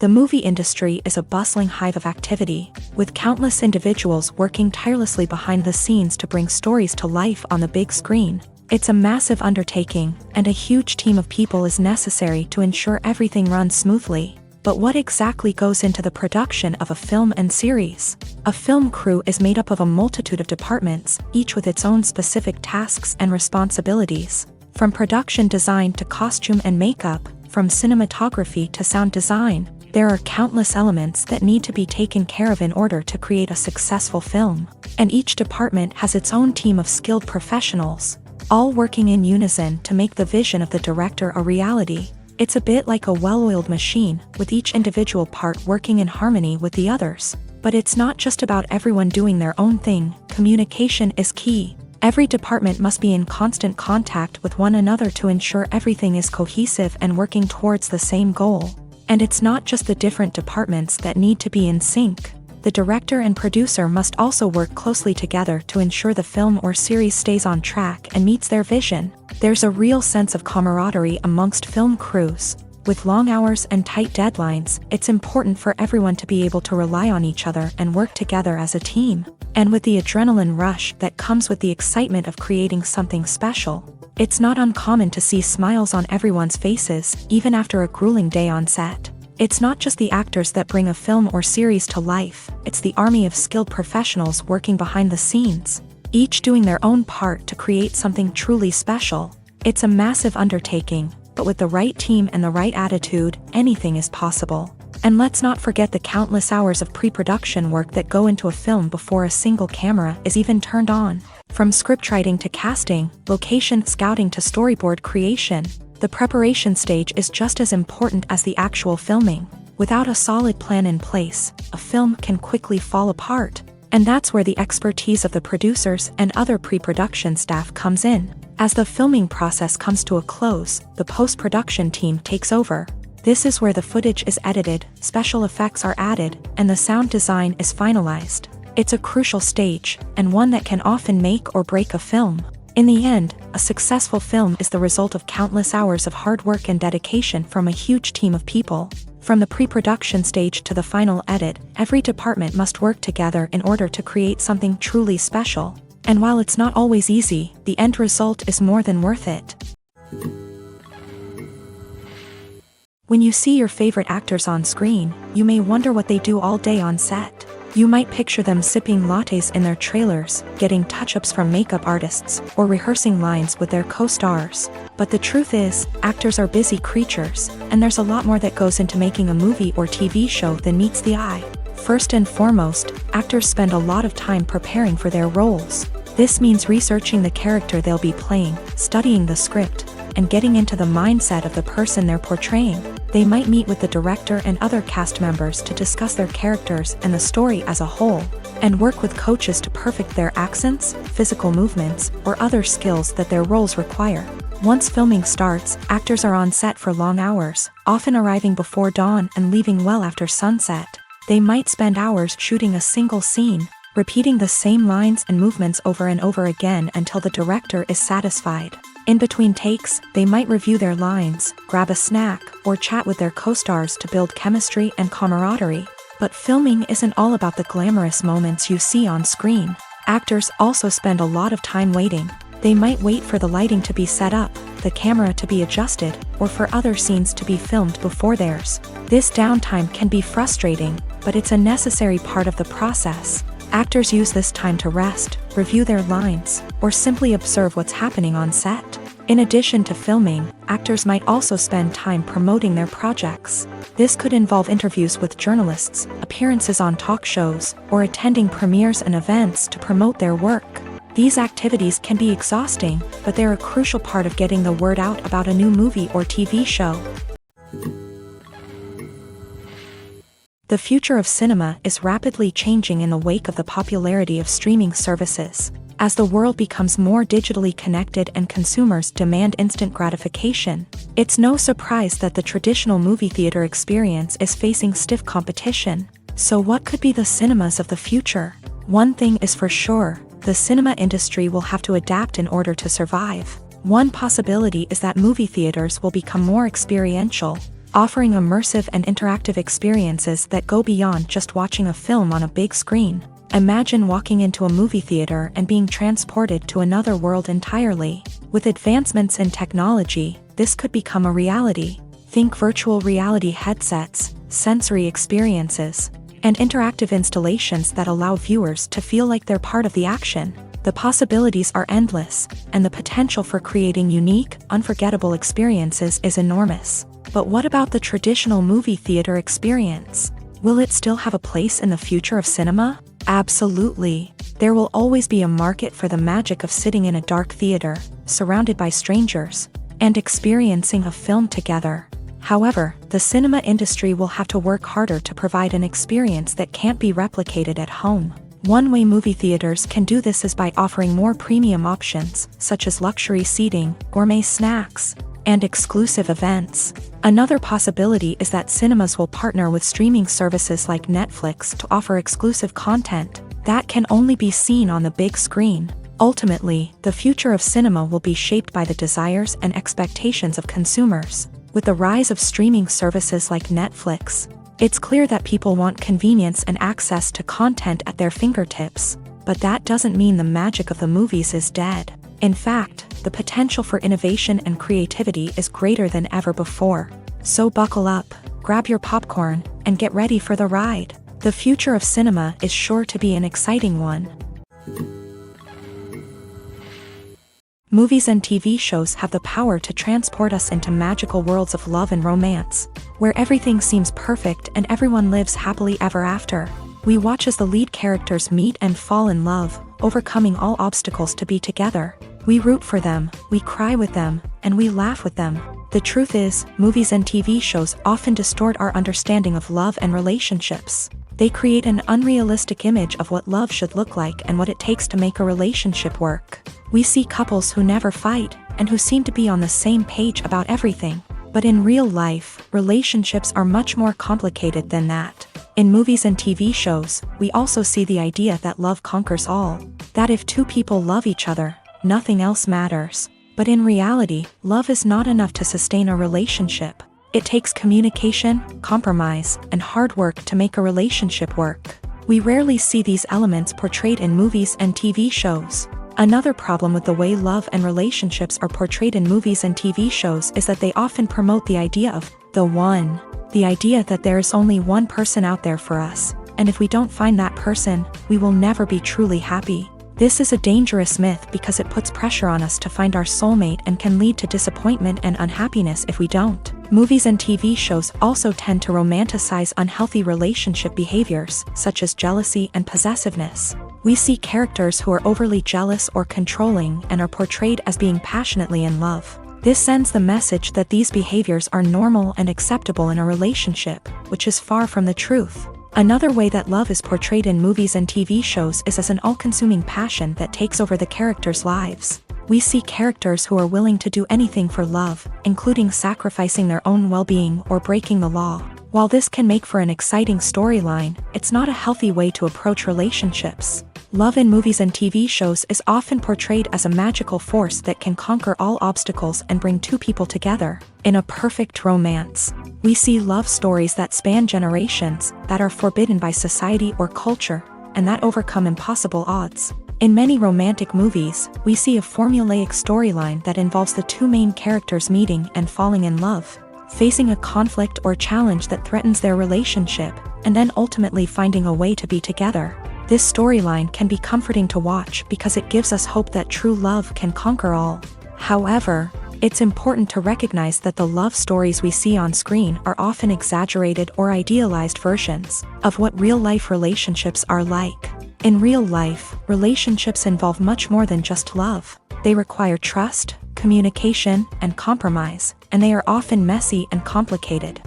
The movie industry is a bustling hive of activity, with countless individuals working tirelessly behind the scenes to bring stories to life on the big screen. It's a massive undertaking, and a huge team of people is necessary to ensure everything runs smoothly. But what exactly goes into the production of a film and series? A film crew is made up of a multitude of departments, each with its own specific tasks and responsibilities. From production design to costume and makeup, from cinematography to sound design, there are countless elements that need to be taken care of in order to create a successful film. And each department has its own team of skilled professionals, all working in unison to make the vision of the director a reality. It's a bit like a well-oiled machine, with each individual part working in harmony with the others. But it's not just about everyone doing their own thing. Communication is key. Every department must be in constant contact with one another to ensure everything is cohesive and working towards the same goal. And it's not just the different departments that need to be in sync. The director and producer must also work closely together to ensure the film or series stays on track and meets their vision. There's a real sense of camaraderie amongst film crews. With long hours and tight deadlines, it's important for everyone to be able to rely on each other and work together as a team. And with the adrenaline rush that comes with the excitement of creating something special, it's not uncommon to see smiles on everyone's faces, even after a grueling day on set. It's not just the actors that bring a film or series to life, it's the army of skilled professionals working behind the scenes, each doing their own part to create something truly special. It's a massive undertaking, but with the right team and the right attitude, anything is possible. And let's not forget the countless hours of pre-production work that go into a film before a single camera is even turned on. From scriptwriting to casting, location scouting to storyboard creation, the preparation stage is just as important as the actual filming. Without a solid plan in place, a film can quickly fall apart. And that's where the expertise of the producers and other pre-production staff comes in. As the filming process comes to a close, the post-production team takes over. This is where the footage is edited, special effects are added, and the sound design is finalized. It's a crucial stage, and one that can often make or break a film. In the end, a successful film is the result of countless hours of hard work and dedication from a huge team of people. From the pre-production stage to the final edit, every department must work together in order to create something truly special. And while it's not always easy, the end result is more than worth it. When you see your favorite actors on screen, you may wonder what they do all day on set. You might picture them sipping lattes in their trailers, getting touch-ups from makeup artists, or rehearsing lines with their co-stars. But the truth is, actors are busy creatures, and there's a lot more that goes into making a movie or TV show than meets the eye. First and foremost, actors spend a lot of time preparing for their roles. This means researching the character they'll be playing, studying the script, and getting into the mindset of the person they're portraying. They might meet with the director and other cast members to discuss their characters and the story as a whole. and work with coaches to perfect their accents, physical movements, or other skills that their roles require. Once filming starts, actors are on set for long hours, often arriving before dawn and leaving well after sunset. They might spend hours shooting a single scene, repeating the same lines and movements over and over again until the director is satisfied. In between takes, they might review their lines, grab a snack, or chat with their co-stars to build chemistry and camaraderie. But filming isn't all about the glamorous moments you see on screen. Actors also spend a lot of time waiting. They might wait for the lighting to be set up, the camera to be adjusted, or for other scenes to be filmed before theirs. This downtime can be frustrating, but it's a necessary part of the process. Actors use this time to rest, review their lines, or simply observe what's happening on set. In addition to filming, actors might also spend time promoting their projects. This could involve interviews with journalists, appearances on talk shows, or attending premieres and events to promote their work. These activities can be exhausting, but they're a crucial part of getting the word out about a new movie or TV show. The future of cinema is rapidly changing in the wake of the popularity of streaming services. As the world becomes more digitally connected and consumers demand instant gratification, it's no surprise that the traditional movie theater experience is facing stiff competition. So what could be the cinemas of the future? One thing is for sure, the cinema industry will have to adapt in order to survive. One possibility is that movie theaters will become more experiential, offering immersive and interactive experiences that go beyond just watching a film on a big screen. Imagine walking into a movie theater and being transported to another world entirely. With advancements in technology, this could become a reality. Think virtual reality headsets, sensory experiences, and interactive installations that allow viewers to feel like they're part of the action. The possibilities are endless, and the potential for creating unique, unforgettable experiences is enormous. But what about the traditional movie theater experience? Will it still have a place in the future of cinema? Absolutely. There will always be a market for the magic of sitting in a dark theater, surrounded by strangers, and experiencing a film together. However, the cinema industry will have to work harder to provide an experience that can't be replicated at home. One way movie theaters can do this is by offering more premium options, such as luxury seating, gourmet snacks, and exclusive events. Another possibility is that cinemas will partner with streaming services like Netflix to offer exclusive content that can only be seen on the big screen. Ultimately, the future of cinema will be shaped by the desires and expectations of consumers. With the rise of streaming services like Netflix, it's clear that people want convenience and access to content at their fingertips. But that doesn't mean the magic of the movies is dead. In fact, the potential for innovation and creativity is greater than ever before. So buckle up, grab your popcorn, and get ready for the ride. The future of cinema is sure to be an exciting one. Movies and TV shows have the power to transport us into magical worlds of love and romance, where everything seems perfect and everyone lives happily ever after. We watch as the lead characters meet and fall in love, overcoming all obstacles to be together. We root for them, we cry with them, and we laugh with them. The truth is, movies and TV shows often distort our understanding of love and relationships. They create an unrealistic image of what love should look like and what it takes to make a relationship work. We see couples who never fight, and who seem to be on the same page about everything. But in real life, relationships are much more complicated than that. In movies and TV shows, we also see the idea that love conquers all. That if two people love each other, nothing else matters. But in reality, love is not enough to sustain a relationship. It takes communication, compromise, and hard work to make a relationship work. We rarely see these elements portrayed in movies and TV shows. Another problem with the way love and relationships are portrayed in movies and TV shows is that they often promote the idea of the one. The idea that there is only one person out there for us, and if we don't find that person, we will never be truly happy. This is a dangerous myth because it puts pressure on us to find our soulmate and can lead to disappointment and unhappiness if we don't. Movies and TV shows also tend to romanticize unhealthy relationship behaviors, such as jealousy and possessiveness. We see characters who are overly jealous or controlling and are portrayed as being passionately in love. This sends the message that these behaviors are normal and acceptable in a relationship, which is far from the truth. Another way that love is portrayed in movies and TV shows is as an all-consuming passion that takes over the characters' lives. We see characters who are willing to do anything for love, including sacrificing their own well-being or breaking the law. While this can make for an exciting storyline, it's not a healthy way to approach relationships. Love in movies and TV shows is often portrayed as a magical force that can conquer all obstacles and bring two people together. In a perfect romance, we see love stories that span generations, that are forbidden by society or culture, and that overcome impossible odds. In many romantic movies, we see a formulaic storyline that involves the two main characters meeting and falling in love, facing a conflict or challenge that threatens their relationship, and then ultimately finding a way to be together. This storyline can be comforting to watch because it gives us hope that true love can conquer all. However, it's important to recognize that the love stories we see on screen are often exaggerated or idealized versions of what real-life relationships are like. In real life, relationships involve much more than just love. They require trust, communication, and compromise, and they are often messy and complicated.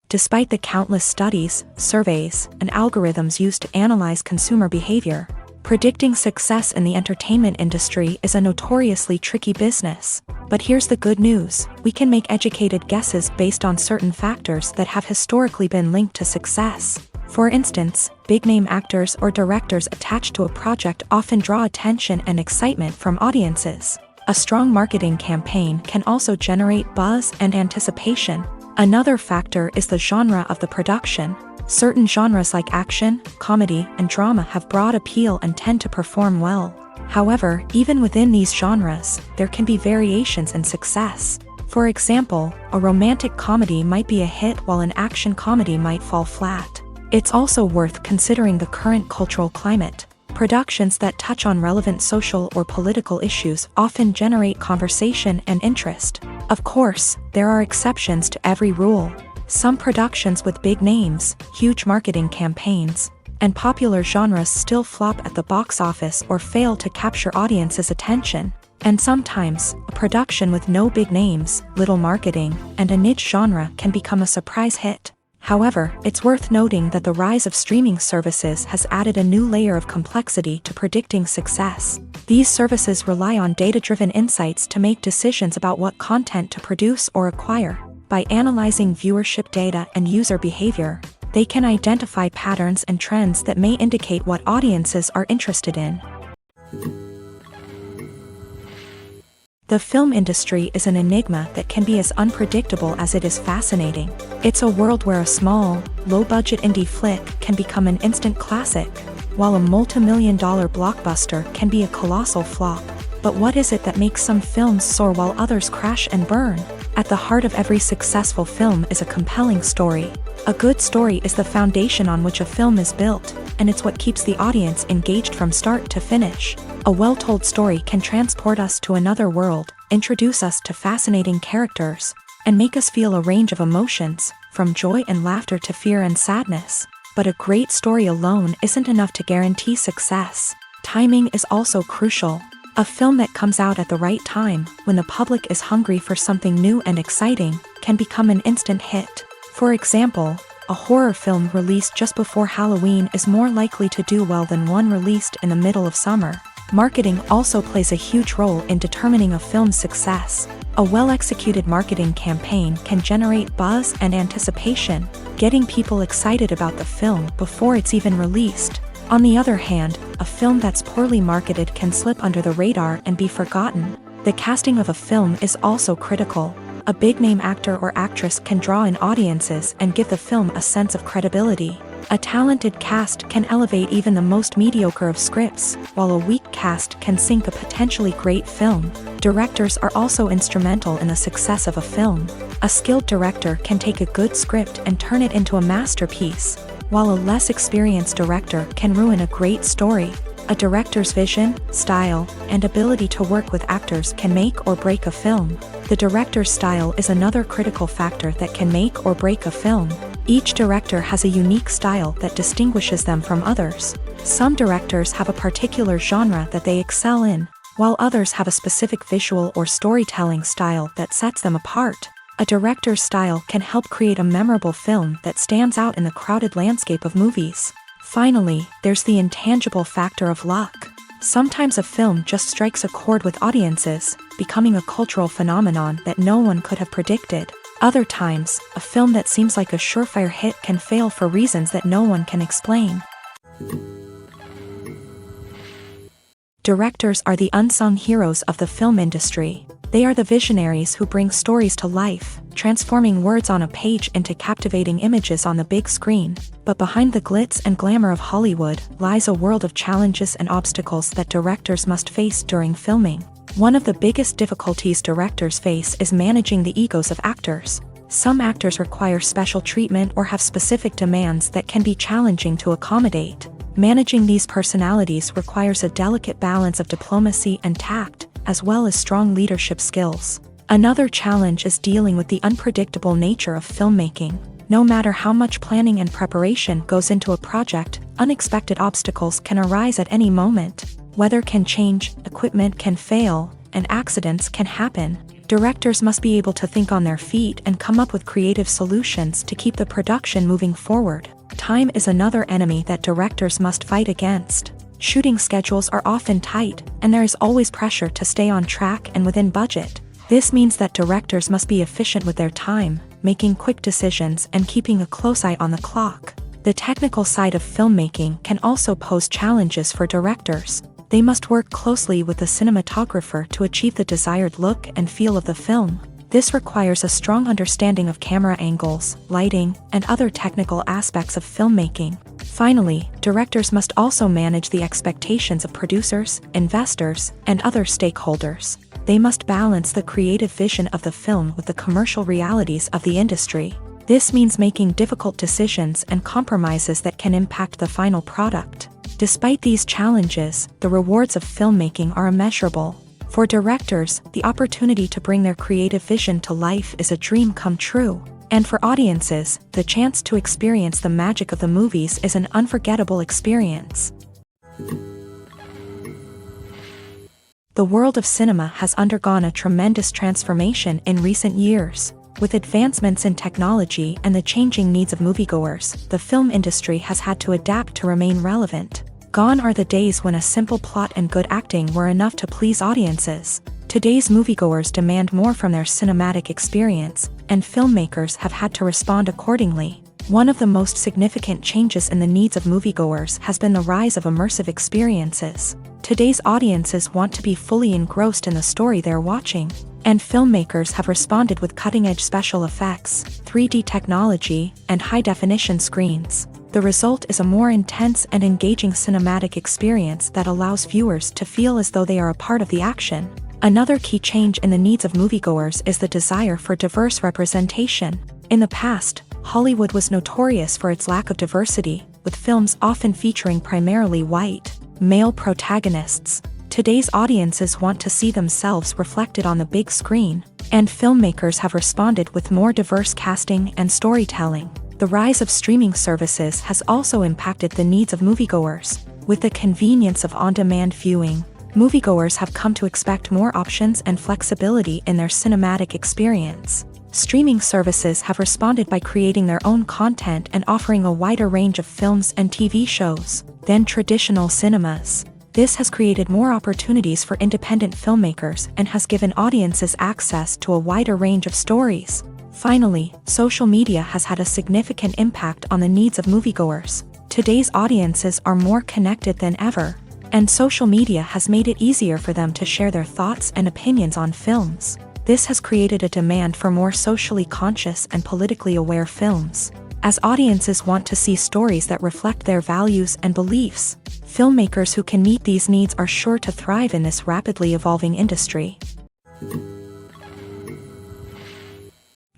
Despite the countless studies, surveys, and algorithms used to analyze consumer behavior, predicting success in the entertainment industry is a notoriously tricky business. But here's the good news: we can make educated guesses based on certain factors that have historically been linked to success. For instance, big-name actors or directors attached to a project often draw attention and excitement from audiences. A strong marketing campaign can also generate buzz and anticipation. Another factor is the genre of the production. Certain genres like action, comedy, and drama have broad appeal and tend to perform well. However, even within these genres, there can be variations in success. For example, a romantic comedy might be a hit while an action comedy might fall flat. It's also worth considering the current cultural climate. Productions that touch on relevant social or political issues often generate conversation and interest. Of course, there are exceptions to every rule. Some productions with big names, huge marketing campaigns, and popular genres still flop at the box office or fail to capture audiences' attention. And sometimes, a production with no big names, little marketing, and a niche genre can become a surprise hit. However, it's worth noting that the rise of streaming services has added a new layer of complexity to predicting success. These services rely on data-driven insights to make decisions about what content to produce or acquire. By analyzing viewership data and user behavior, they can identify patterns and trends that may indicate what audiences are interested in. The film industry is an enigma that can be as unpredictable as it is fascinating. It's a world where a small, low-budget indie flick can become an instant classic, while a multi-million-dollar blockbuster can be a colossal flop. But what is it that makes some films soar while others crash and burn? At the heart of every successful film is a compelling story. A good story is the foundation on which a film is built, and it's what keeps the audience engaged from start to finish. A well-told story can transport us to another world, introduce us to fascinating characters, and make us feel a range of emotions, from joy and laughter to fear and sadness. But a great story alone isn't enough to guarantee success. Timing is also crucial. A film that comes out at the right time, when the public is hungry for something new and exciting, can become an instant hit. For example, a horror film released just before Halloween is more likely to do well than one released in the middle of summer. Marketing also plays a huge role in determining a film's success. A well-executed marketing campaign can generate buzz and anticipation, getting people excited about the film before it's even released. On the other hand, a film that's poorly marketed can slip under the radar and be forgotten. The casting of a film is also critical. A big-name actor or actress can draw in audiences and give the film a sense of credibility. A talented cast can elevate even the most mediocre of scripts, while a weak cast can sink a potentially great film. Directors are also instrumental in the success of a film. A skilled director can take a good script and turn it into a masterpiece, while a less experienced director can ruin a great story. A director's vision, style, and ability to work with actors can make or break a film. The director's style is another critical factor that can make or break a film. Each director has a unique style that distinguishes them from others. Some directors have a particular genre that they excel in, while others have a specific visual or storytelling style that sets them apart. A director's style can help create a memorable film that stands out in the crowded landscape of movies. Finally, there's the intangible factor of luck. Sometimes a film just strikes a chord with audiences, becoming a cultural phenomenon that no one could have predicted. Other times, a film that seems like a surefire hit can fail for reasons that no one can explain. Directors are the unsung heroes of the film industry. They are the visionaries who bring stories to life, transforming words on a page into captivating images on the big screen. But behind the glitz and glamour of Hollywood lies a world of challenges and obstacles that directors must face during filming. One of the biggest difficulties directors face is managing the egos of actors. Some actors require special treatment or have specific demands that can be challenging to accommodate. Managing these personalities requires a delicate balance of diplomacy and tact, as well as strong leadership skills. Another challenge is dealing with the unpredictable nature of filmmaking. No matter how much planning and preparation goes into a project, unexpected obstacles can arise at any moment. Weather can change, equipment can fail, and accidents can happen. Directors must be able to think on their feet and come up with creative solutions to keep the production moving forward. Time is another enemy that directors must fight against. Shooting schedules are often tight, and there is always pressure to stay on track and within budget. This means that directors must be efficient with their time, making quick decisions and keeping a close eye on the clock. The technical side of filmmaking can also pose challenges for directors. They must work closely with the cinematographer to achieve the desired look and feel of the film. This requires a strong understanding of camera angles, lighting, and other technical aspects of filmmaking. Finally, directors must also manage the expectations of producers, investors, and other stakeholders. They must balance the creative vision of the film with the commercial realities of the industry. This means making difficult decisions and compromises that can impact the final product. Despite these challenges, the rewards of filmmaking are immeasurable. For directors, the opportunity to bring their creative vision to life is a dream come true. And for audiences, the chance to experience the magic of the movies is an unforgettable experience. The world of cinema has undergone a tremendous transformation in recent years. With advancements in technology and the changing needs of moviegoers, the film industry has had to adapt to remain relevant. Gone are the days when a simple plot and good acting were enough to please audiences. Today's moviegoers demand more from their cinematic experience, and filmmakers have had to respond accordingly. One of the most significant changes in the needs of moviegoers has been the rise of immersive experiences. Today's audiences want to be fully engrossed in the story they're watching, and filmmakers have responded with cutting-edge special effects, 3D technology, and high-definition screens. The result is a more intense and engaging cinematic experience that allows viewers to feel as though they are a part of the action. Another key change in the needs of moviegoers is the desire for diverse representation. In the past, Hollywood was notorious for its lack of diversity, with films often featuring primarily white, male protagonists. Today's audiences want to see themselves reflected on the big screen, and filmmakers have responded with more diverse casting and storytelling. The rise of streaming services has also impacted the needs of moviegoers. With the convenience of on-demand viewing, moviegoers have come to expect more options and flexibility in their cinematic experience. Streaming services have responded by creating their own content and offering a wider range of films and TV shows than traditional cinemas. This has created more opportunities for independent filmmakers and has given audiences access to a wider range of stories. Finally, social media has had a significant impact on the needs of moviegoers. Today's audiences are more connected than ever, and social media has made it easier for them to share their thoughts and opinions on films. This has created a demand for more socially conscious and politically aware films. As audiences want to see stories that reflect their values and beliefs, filmmakers who can meet these needs are sure to thrive in this rapidly evolving industry.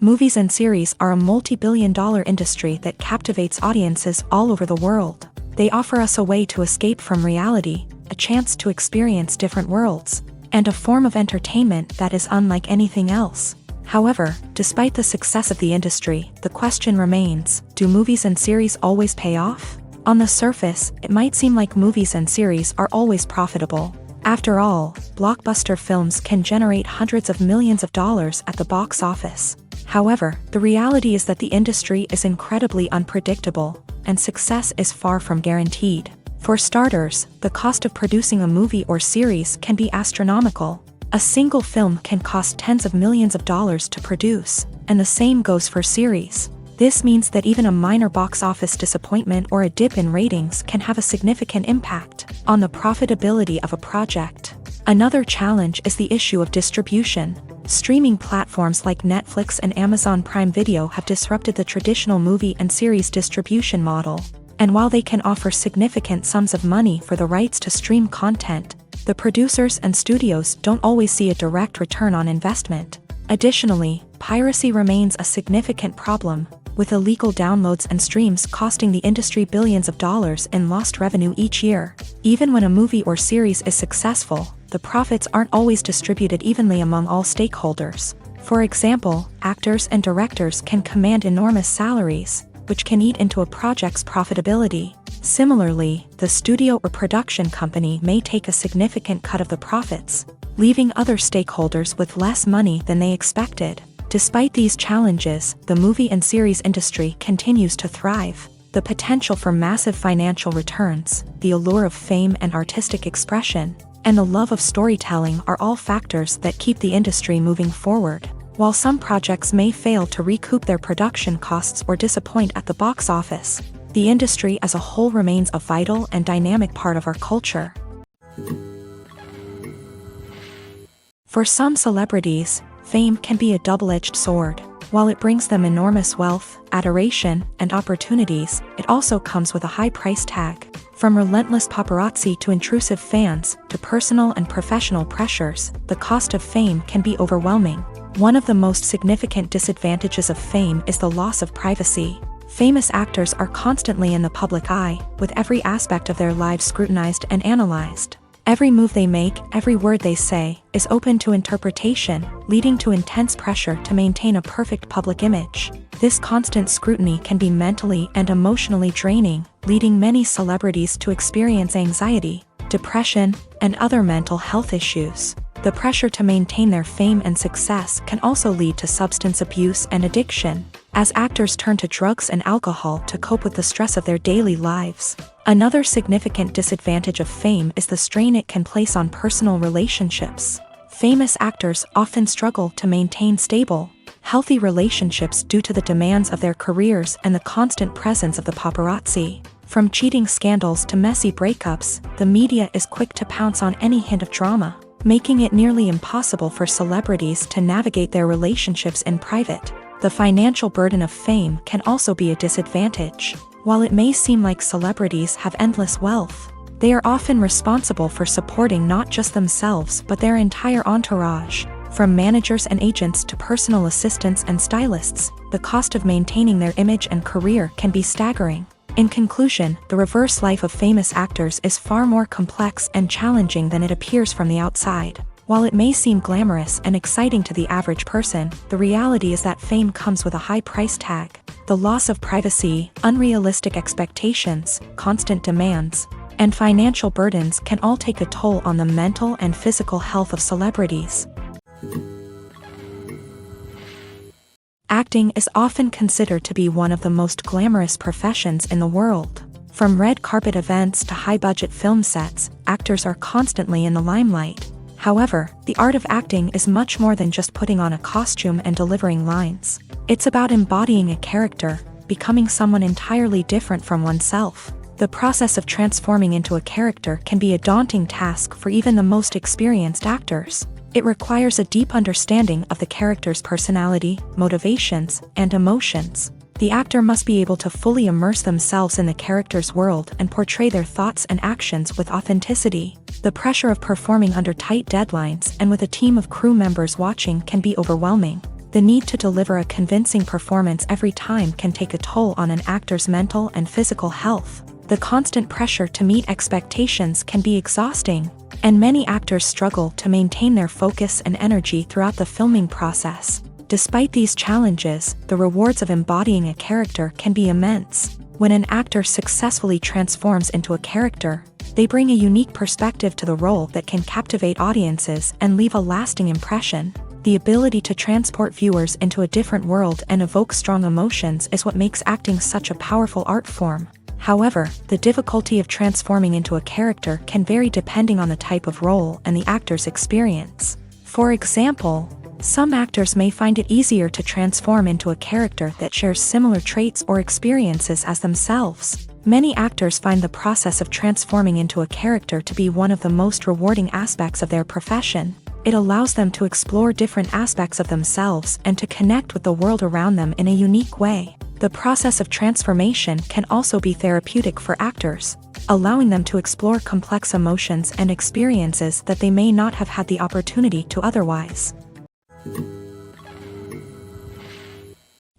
Movies and series are a multi-billion-dollar industry that captivates audiences all over the world. They offer us a way to escape from reality, a chance to experience different worlds, and a form of entertainment that is unlike anything else. However, despite the success of the industry, the question remains, do movies and series always pay off? On the surface, it might seem like movies and series are always profitable. After all, blockbuster films can generate hundreds of millions of dollars at the box office. However, the reality is that the industry is incredibly unpredictable, and success is far from guaranteed. For starters, the cost of producing a movie or series can be astronomical. A single film can cost tens of millions of dollars to produce, and the same goes for series. This means that even a minor box office disappointment or a dip in ratings can have a significant impact on the profitability of a project. Another challenge is the issue of distribution. Streaming platforms like Netflix and Amazon Prime Video have disrupted the traditional movie and series distribution model. And while they can offer significant sums of money for the rights to stream content, the producers and studios don't always see a direct return on investment. Additionally, piracy remains a significant problem, with illegal downloads and streams costing the industry billions of dollars in lost revenue each year. Even when a movie or series is successful, the profits aren't always distributed evenly among all stakeholders. For example, actors and directors can command enormous salaries, which can eat into a project's profitability. Similarly, the studio or production company may take a significant cut of the profits, leaving other stakeholders with less money than they expected. Despite these challenges, the movie and series industry continues to thrive. The potential for massive financial returns, the allure of fame and artistic expression, and the love of storytelling are all factors that keep the industry moving forward. While some projects may fail to recoup their production costs or disappoint at the box office, the industry as a whole remains a vital and dynamic part of our culture. For some celebrities, fame can be a double-edged sword. While it brings them enormous wealth, adoration, and opportunities, it also comes with a high price tag. From relentless paparazzi to intrusive fans, to personal and professional pressures, the cost of fame can be overwhelming. One of the most significant disadvantages of fame is the loss of privacy. Famous actors are constantly in the public eye, with every aspect of their lives scrutinized and analyzed. Every move they make, every word they say, is open to interpretation, leading to intense pressure to maintain a perfect public image. This constant scrutiny can be mentally and emotionally draining, leading many celebrities to experience anxiety, depression, and other mental health issues. The pressure to maintain their fame and success can also lead to substance abuse and addiction, as actors turn to drugs and alcohol to cope with the stress of their daily lives. Another significant disadvantage of fame is the strain it can place on personal relationships. Famous actors often struggle to maintain stable, healthy relationships due to the demands of their careers and the constant presence of the paparazzi. From cheating scandals to messy breakups, the media is quick to pounce on any hint of drama, making it nearly impossible for celebrities to navigate their relationships in private. The financial burden of fame can also be a disadvantage. While it may seem like celebrities have endless wealth, they are often responsible for supporting not just themselves but their entire entourage. From managers and agents to personal assistants and stylists, the cost of maintaining their image and career can be staggering. In conclusion, the reverse life of famous actors is far more complex and challenging than it appears from the outside. While it may seem glamorous and exciting to the average person, the reality is that fame comes with a high price tag. The loss of privacy, unrealistic expectations, constant demands, and financial burdens can all take a toll on the mental and physical health of celebrities. Acting is often considered to be one of the most glamorous professions in the world. From red carpet events to high-budget film sets, actors are constantly in the limelight. However, the art of acting is much more than just putting on a costume and delivering lines. It's about embodying a character, becoming someone entirely different from oneself. The process of transforming into a character can be a daunting task for even the most experienced actors. It requires a deep understanding of the character's personality, motivations, and emotions. The actor must be able to fully immerse themselves in the character's world and portray their thoughts and actions with authenticity. The pressure of performing under tight deadlines and with a team of crew members watching can be overwhelming. The need to deliver a convincing performance every time can take a toll on an actor's mental and physical health. The constant pressure to meet expectations can be exhausting, and many actors struggle to maintain their focus and energy throughout the filming process. Despite these challenges, the rewards of embodying a character can be immense. When an actor successfully transforms into a character, they bring a unique perspective to the role that can captivate audiences and leave a lasting impression. The ability to transport viewers into a different world and evoke strong emotions is what makes acting such a powerful art form. However, the difficulty of transforming into a character can vary depending on the type of role and the actor's experience. For example, some actors may find it easier to transform into a character that shares similar traits or experiences as themselves. Many actors find the process of transforming into a character to be one of the most rewarding aspects of their profession. It allows them to explore different aspects of themselves and to connect with the world around them in a unique way. The process of transformation can also be therapeutic for actors, allowing them to explore complex emotions and experiences that they may not have had the opportunity to otherwise.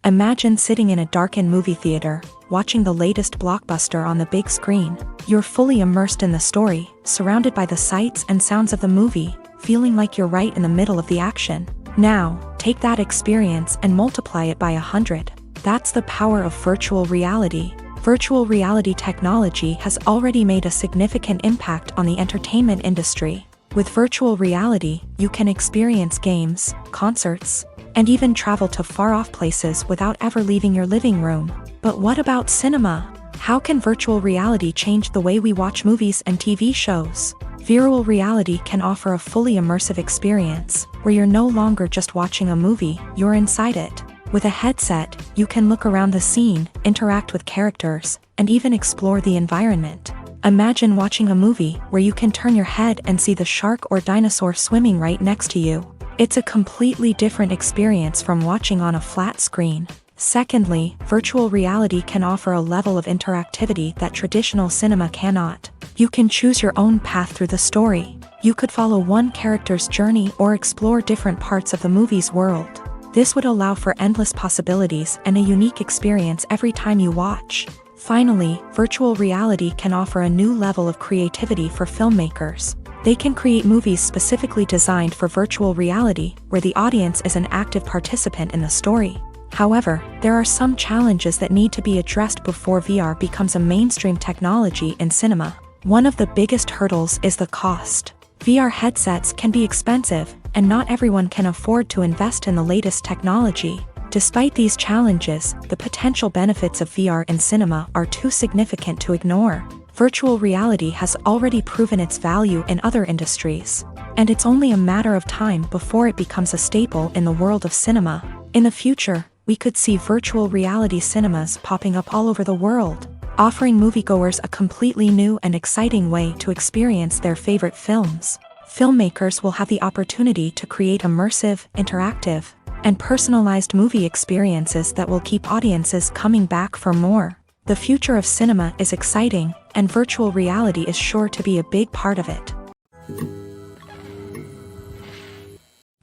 Imagine sitting in a darkened movie theater, watching the latest blockbuster on the big screen. You're fully immersed in the story, surrounded by the sights and sounds of the movie, feeling like you're right in the middle of the action. Now, take that experience and multiply it by 100. That's the power of virtual reality. Virtual reality technology has already made a significant impact on the entertainment industry. With virtual reality, you can experience games, concerts, and even travel to far-off places without ever leaving your living room. But what about cinema? How can virtual reality change the way we watch movies and TV shows? Virtual reality can offer a fully immersive experience, where you're no longer just watching a movie, you're inside it. With a headset, you can look around the scene, interact with characters, and even explore the environment. Imagine watching a movie where you can turn your head and see the shark or dinosaur swimming right next to you. It's a completely different experience from watching on a flat screen. Secondly, virtual reality can offer a level of interactivity that traditional cinema cannot. You can choose your own path through the story. You could follow one character's journey or explore different parts of the movie's world. This would allow for endless possibilities and a unique experience every time you watch. Finally, virtual reality can offer a new level of creativity for filmmakers. They can create movies specifically designed for virtual reality, where the audience is an active participant in the story. However, there are some challenges that need to be addressed before VR becomes a mainstream technology in cinema. One of the biggest hurdles is the cost. VR headsets can be expensive, and not everyone can afford to invest in the latest technology. Despite these challenges, the potential benefits of VR in cinema are too significant to ignore. Virtual reality has already proven its value in other industries, and it's only a matter of time before it becomes a staple in the world of cinema. In the future, we could see virtual reality cinemas popping up all over the world, offering moviegoers a completely new and exciting way to experience their favorite films. Filmmakers will have the opportunity to create immersive, interactive, and personalized movie experiences that will keep audiences coming back for more. The future of cinema is exciting, and virtual reality is sure to be a big part of it.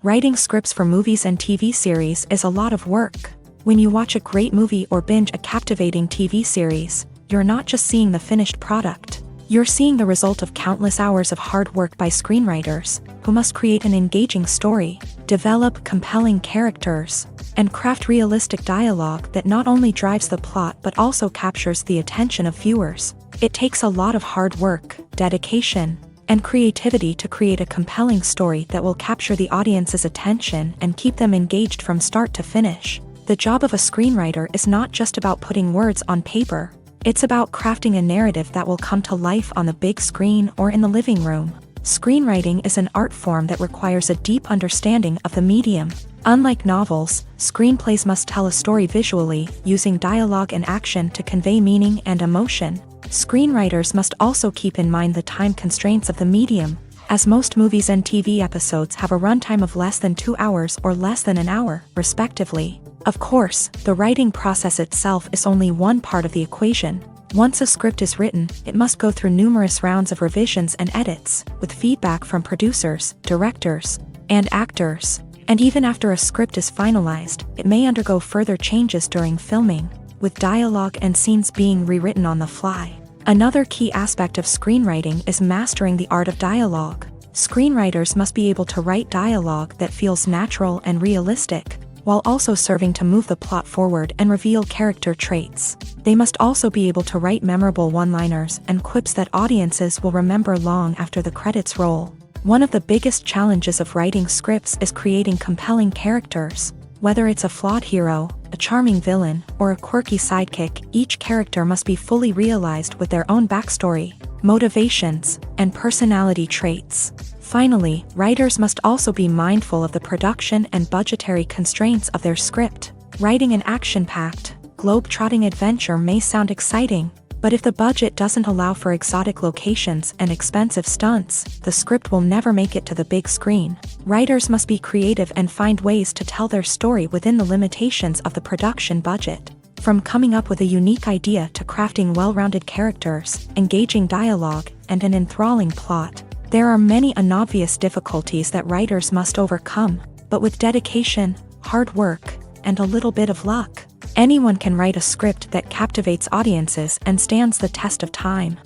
Writing scripts for movies and TV series is a lot of work. When you watch a great movie or binge a captivating TV series, you're not just seeing the finished product. You're seeing the result of countless hours of hard work by screenwriters, who must create an engaging story, develop compelling characters, and craft realistic dialogue that not only drives the plot but also captures the attention of viewers. It takes a lot of hard work, dedication, and creativity to create a compelling story that will capture the audience's attention and keep them engaged from start to finish. The job of a screenwriter is not just about putting words on paper. It's about crafting a narrative that will come to life on the big screen or in the living room. Screenwriting is an art form that requires a deep understanding of the medium. Unlike novels, screenplays must tell a story visually, using dialogue and action to convey meaning and emotion. Screenwriters must also keep in mind the time constraints of the medium, as most movies and TV episodes have a runtime of less than 2 hours or less than an hour, respectively. Of course, the writing process itself is only one part of the equation. Once a script is written, it must go through numerous rounds of revisions and edits, with feedback from producers, directors, and actors. And even after a script is finalized, it may undergo further changes during filming, with dialogue and scenes being rewritten on the fly. Another key aspect of screenwriting is mastering the art of dialogue. Screenwriters must be able to write dialogue that feels natural and realistic, while also serving to move the plot forward and reveal character traits. They must also be able to write memorable one-liners and quips that audiences will remember long after the credits roll. One of the biggest challenges of writing scripts is creating compelling characters. Whether it's a flawed hero, a charming villain, or a quirky sidekick, each character must be fully realized with their own backstory, motivations, and personality traits. Finally, writers must also be mindful of the production and budgetary constraints of their script. Writing an action-packed, globe-trotting adventure may sound exciting, but if the budget doesn't allow for exotic locations and expensive stunts, the script will never make it to the big screen. Writers must be creative and find ways to tell their story within the limitations of the production budget. From coming up with a unique idea to crafting well-rounded characters, engaging dialogue, and an enthralling plot, there are many unobvious difficulties that writers must overcome, but with dedication, hard work, and a little bit of luck, anyone can write a script that captivates audiences and stands the test of time.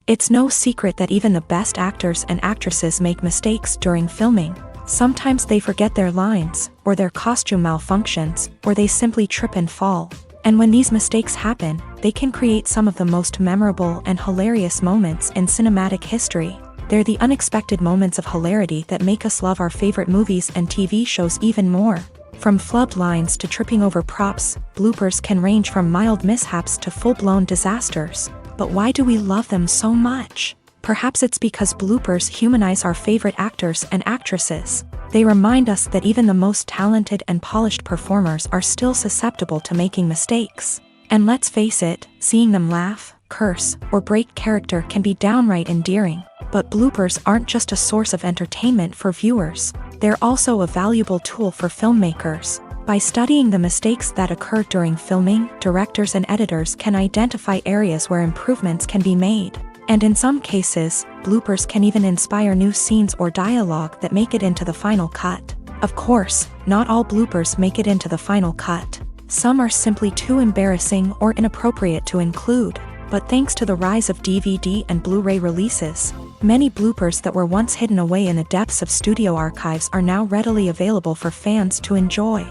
It's no secret that even the best actors and actresses make mistakes during filming. Sometimes they forget their lines, or their costume malfunctions, or they simply trip and fall. And when these mistakes happen, they can create some of the most memorable and hilarious moments in cinematic history. They're the unexpected moments of hilarity that make us love our favorite movies and TV shows even more. From flubbed lines to tripping over props, bloopers can range from mild mishaps to full-blown disasters. But why do we love them so much? Perhaps it's because bloopers humanize our favorite actors and actresses. They remind us that even the most talented and polished performers are still susceptible to making mistakes. And let's face it, seeing them laugh, curse, or break character can be downright endearing. But bloopers aren't just a source of entertainment for viewers. They're also a valuable tool for filmmakers. By studying the mistakes that occur during filming, directors and editors can identify areas where improvements can be made. And in some cases, bloopers can even inspire new scenes or dialogue that make it into the final cut. Of course, not all bloopers make it into the final cut. Some are simply too embarrassing or inappropriate to include. But thanks to the rise of DVD and Blu-ray releases, many bloopers that were once hidden away in the depths of studio archives are now readily available for fans to enjoy.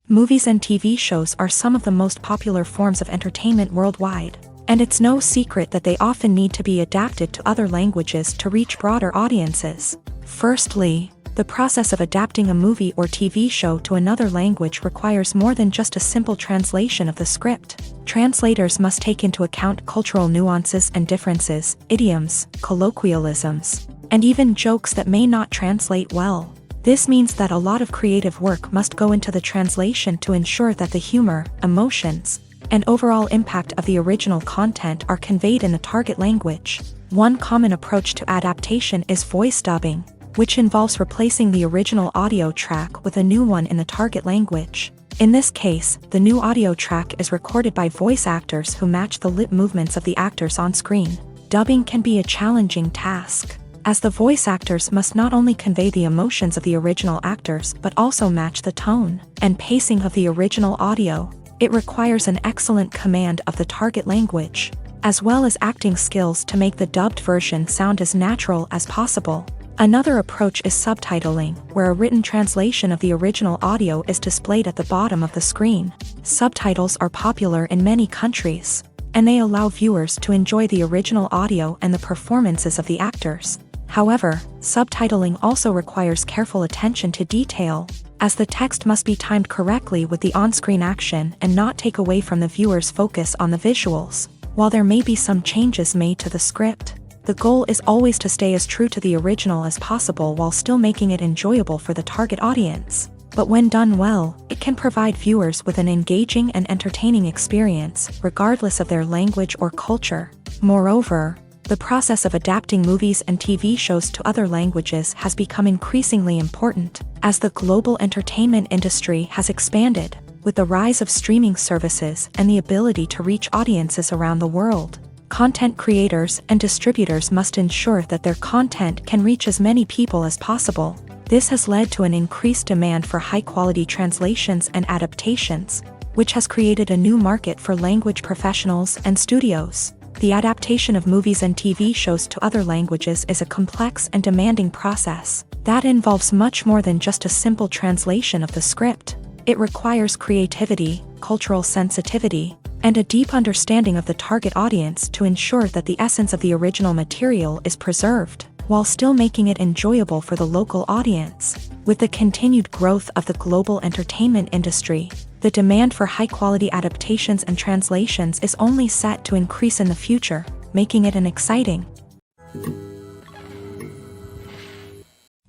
Movies and TV shows are some of the most popular forms of entertainment worldwide, and it's no secret that they often need to be adapted to other languages to reach broader audiences. Firstly, the process of adapting a movie or TV show to another language requires more than just a simple translation of the script. Translators must take into account cultural nuances and differences, idioms, colloquialisms, and even jokes that may not translate well. This means that a lot of creative work must go into the translation to ensure that the humor, emotions, and overall impact of the original content are conveyed in the target language. One common approach to adaptation is voice dubbing, which involves replacing the original audio track with a new one in the target language. In this case, the new audio track is recorded by voice actors who match the lip movements of the actors on screen. Dubbing can be a challenging task, as the voice actors must not only convey the emotions of the original actors but also match the tone and pacing of the original audio. It requires an excellent command of the target language, as well as acting skills to make the dubbed version sound as natural as possible. Another approach is subtitling, where a written translation of the original audio is displayed at the bottom of the screen. Subtitles are popular in many countries, and they allow viewers to enjoy the original audio and the performances of the actors. However, subtitling also requires careful attention to detail, as the text must be timed correctly with the on-screen action and not take away from the viewer's focus on the visuals. While there may be some changes made to the script, the goal is always to stay as true to the original as possible while still making it enjoyable for the target audience. But when done well, it can provide viewers with an engaging and entertaining experience, regardless of their language or culture. Moreover, the process of adapting movies and TV shows to other languages has become increasingly important, as the global entertainment industry has expanded, with the rise of streaming services and the ability to reach audiences around the world. Content creators and distributors must ensure that their content can reach as many people as possible. This has led to an increased demand for high-quality translations and adaptations, which has created a new market for language professionals and studios. The adaptation of movies and TV shows to other languages is a complex and demanding process that involves much more than just a simple translation of the script. It requires creativity, cultural sensitivity, and a deep understanding of the target audience to ensure that the essence of the original material is preserved, while still making it enjoyable for the local audience. With the continued growth of the global entertainment industry, the demand for high-quality adaptations and translations is only set to increase in the future, making it an exciting.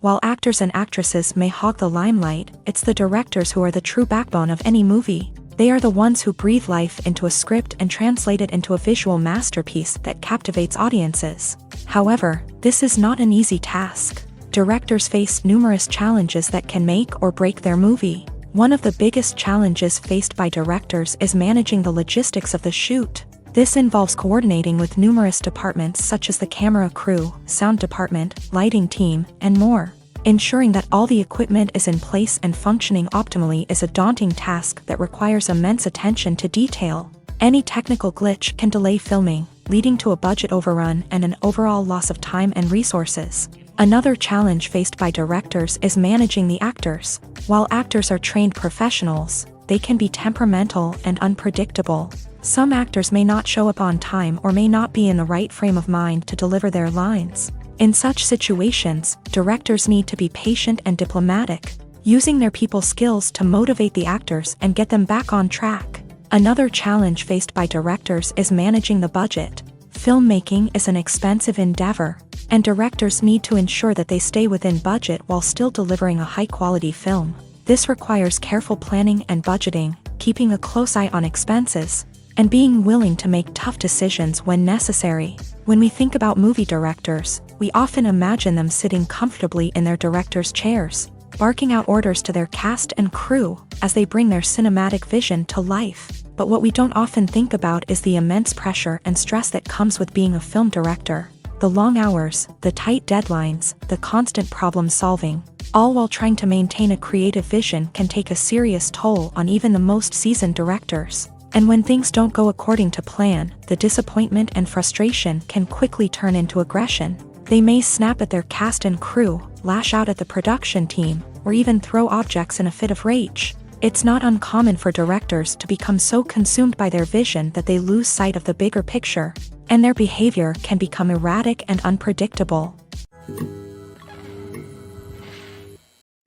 While actors and actresses may hog the limelight, it's the directors who are the true backbone of any movie. They are the ones who breathe life into a script and translate it into a visual masterpiece that captivates audiences. However, this is not an easy task. Directors face numerous challenges that can make or break their movie. One of the biggest challenges faced by directors is managing the logistics of the shoot. This involves coordinating with numerous departments such as the camera crew, sound department, lighting team, and more. Ensuring that all the equipment is in place and functioning optimally is a daunting task that requires immense attention to detail. Any technical glitch can delay filming, leading to a budget overrun and an overall loss of time and resources. Another challenge faced by directors is managing the actors. While actors are trained professionals, they can be temperamental and unpredictable. Some actors may not show up on time or may not be in the right frame of mind to deliver their lines. In such situations, directors need to be patient and diplomatic, using their people skills to motivate the actors and get them back on track. Another challenge faced by directors is managing the budget. Filmmaking is an expensive endeavor, and directors need to ensure that they stay within budget while still delivering a high-quality film. This requires careful planning and budgeting, keeping a close eye on expenses, and being willing to make tough decisions when necessary. When we think about movie directors, we often imagine them sitting comfortably in their director's chairs, barking out orders to their cast and crew as they bring their cinematic vision to life. But what we don't often think about is the immense pressure and stress that comes with being a film director. The long hours, the tight deadlines, the constant problem solving, all while trying to maintain a creative vision can take a serious toll on even the most seasoned directors. And when things don't go according to plan, the disappointment and frustration can quickly turn into aggression. They may snap at their cast and crew, lash out at the production team, or even throw objects in a fit of rage. It's not uncommon for directors to become so consumed by their vision that they lose sight of the bigger picture, and their behavior can become erratic and unpredictable.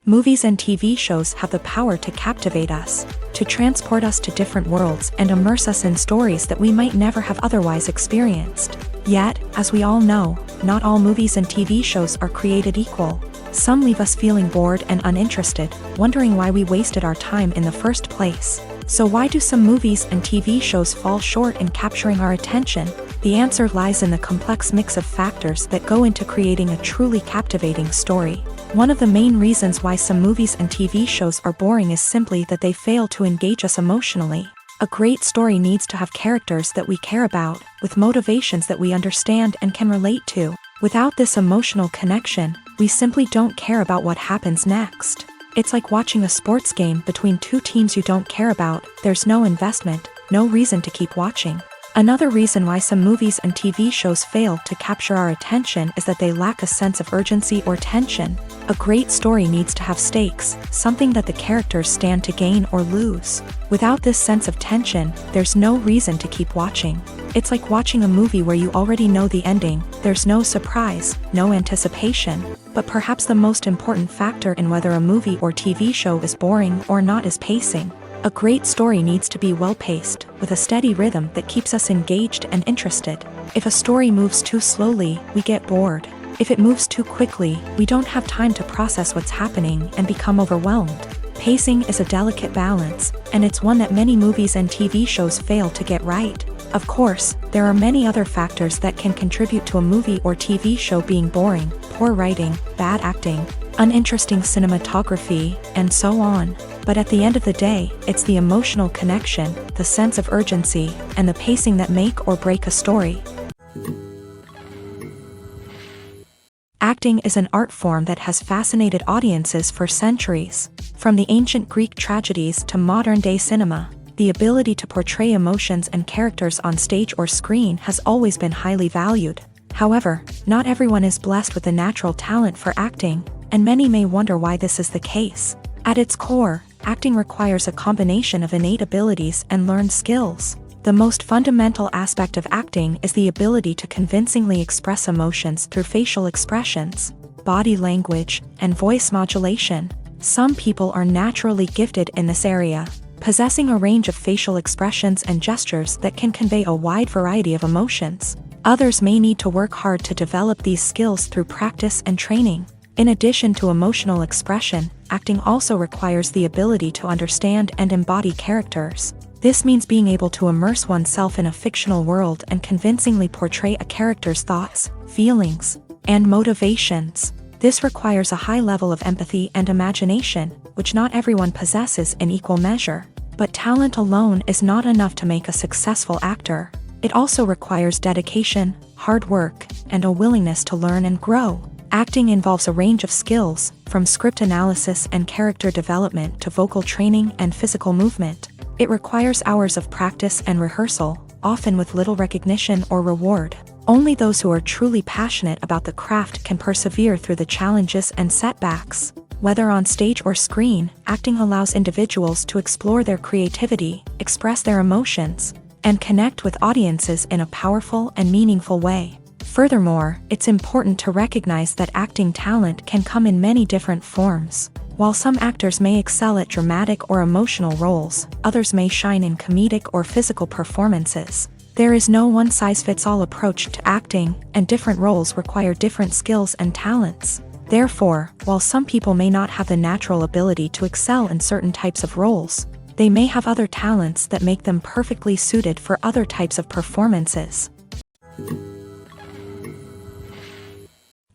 Movies and TV shows have the power to captivate us, to transport us to different worlds and immerse us in stories that we might never have otherwise experienced. Yet, as we all know, not all movies and TV shows are created equal. Some leave us feeling bored and uninterested, wondering why we wasted our time in the first place. So why do some movies and TV shows fall short in capturing our attention? The answer lies in the complex mix of factors that go into creating a truly captivating story. One of the main reasons why some movies and TV shows are boring is simply that they fail to engage us emotionally. A great story needs to have characters that we care about, with motivations that we understand and can relate to. Without this emotional connection, we simply don't care about what happens next. It's like watching a sports game between two teams you don't care about. There's no investment, no reason to keep watching. Another reason why some movies and TV shows fail to capture our attention is that they lack a sense of urgency or tension. A great story needs to have stakes, something that the characters stand to gain or lose. Without this sense of tension, there's no reason to keep watching. It's like watching a movie where you already know the ending. There's no surprise, no anticipation. But perhaps the most important factor in whether a movie or TV show is boring or not is pacing. A great story needs to be well-paced, with a steady rhythm that keeps us engaged and interested. If a story moves too slowly, we get bored. If it moves too quickly, we don't have time to process what's happening and become overwhelmed. Pacing is a delicate balance, and it's one that many movies and TV shows fail to get right. Of course, there are many other factors that can contribute to a movie or TV show being boring: poor writing, bad acting, uninteresting cinematography, and so on. But at the end of the day, it's the emotional connection, the sense of urgency, and the pacing that make or break a story. Acting is an art form that has fascinated audiences for centuries. From the ancient Greek tragedies to modern-day cinema, the ability to portray emotions and characters on stage or screen has always been highly valued. However, not everyone is blessed with the natural talent for acting, and many may wonder why this is the case. At its core, acting requires a combination of innate abilities and learned skills. The most fundamental aspect of acting is the ability to convincingly express emotions through facial expressions, body language, and voice modulation. Some people are naturally gifted in this area, possessing a range of facial expressions and gestures that can convey a wide variety of emotions. Others may need to work hard to develop these skills through practice and training. In addition to emotional expression, acting also requires the ability to understand and embody characters. This means being able to immerse oneself in a fictional world and convincingly portray a character's thoughts, feelings, and motivations. This requires a high level of empathy and imagination, which not everyone possesses in equal measure. But talent alone is not enough to make a successful actor. It also requires dedication, hard work, and a willingness to learn and grow. Acting involves a range of skills, from script analysis and character development to vocal training and physical movement. It requires hours of practice and rehearsal, often with little recognition or reward. Only those who are truly passionate about the craft can persevere through the challenges and setbacks. Whether on stage or screen, acting allows individuals to explore their creativity, express their emotions, and connect with audiences in a powerful and meaningful way. Furthermore, it's important to recognize that acting talent can come in many different forms. While some actors may excel at dramatic or emotional roles, others may shine in comedic or physical performances. There is no one-size-fits-all approach to acting, and different roles require different skills and talents. Therefore, while some people may not have the natural ability to excel in certain types of roles, they may have other talents that make them perfectly suited for other types of performances.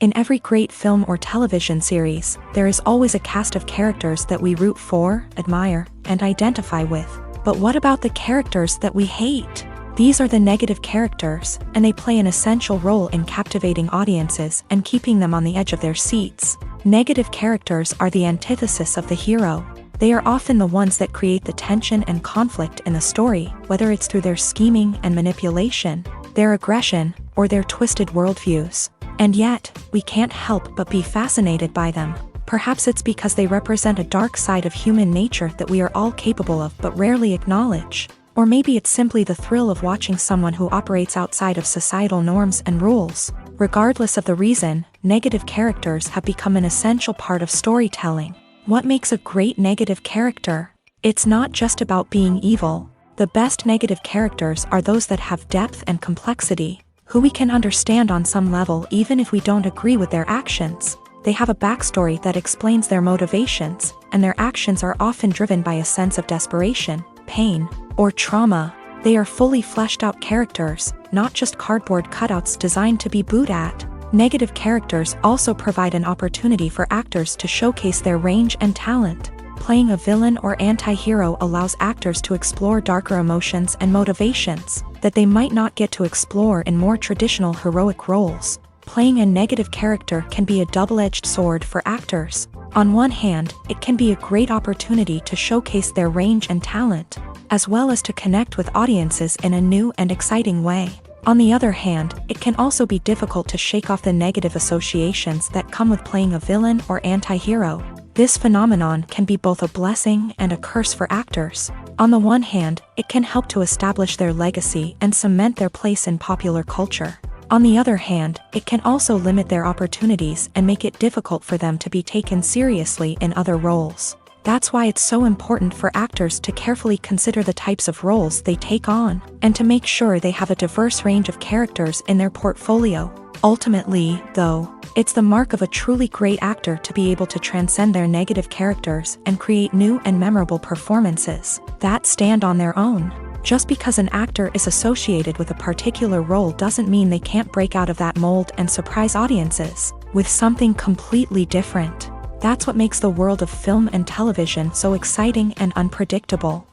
In every great film or television series, there is always a cast of characters that we root for, admire, and identify with. But what about the characters that we hate? These are the negative characters, and they play an essential role in captivating audiences and keeping them on the edge of their seats. Negative characters are the antithesis of the hero. They are often the ones that create the tension and conflict in the story, whether it's through their scheming and manipulation, their aggression, or their twisted worldviews. And yet, we can't help but be fascinated by them. Perhaps it's because they represent a dark side of human nature that we are all capable of but rarely acknowledge. Or maybe it's simply the thrill of watching someone who operates outside of societal norms and rules. Regardless of the reason, negative characters have become an essential part of storytelling. What makes a great negative character? It's not just about being evil. The best negative characters are those that have depth and complexity, who we can understand on some level even if we don't agree with their actions. They have a backstory that explains their motivations, and their actions are often driven by a sense of desperation, pain, or trauma. They are fully fleshed out characters, not just cardboard cutouts designed to be booed at. Negative characters also provide an opportunity for actors to showcase their range and talent. Playing a villain or anti-hero allows actors to explore darker emotions and motivations that they might not get to explore in more traditional heroic roles. Playing a negative character can be a double-edged sword for actors. On one hand, it can be a great opportunity to showcase their range and talent, as well as to connect with audiences in a new and exciting way. On the other hand, it can also be difficult to shake off the negative associations that come with playing a villain or anti-hero. This phenomenon can be both a blessing and a curse for actors. On the one hand, it can help to establish their legacy and cement their place in popular culture. On the other hand, it can also limit their opportunities and make it difficult for them to be taken seriously in other roles. That's why it's so important for actors to carefully consider the types of roles they take on, and to make sure they have a diverse range of characters in their portfolio. Ultimately, though, it's the mark of a truly great actor to be able to transcend their negative characters and create new and memorable performances that stand on their own. Just because an actor is associated with a particular role doesn't mean they can't break out of that mold and surprise audiences with something completely different. That's what makes the world of film and television so exciting and unpredictable.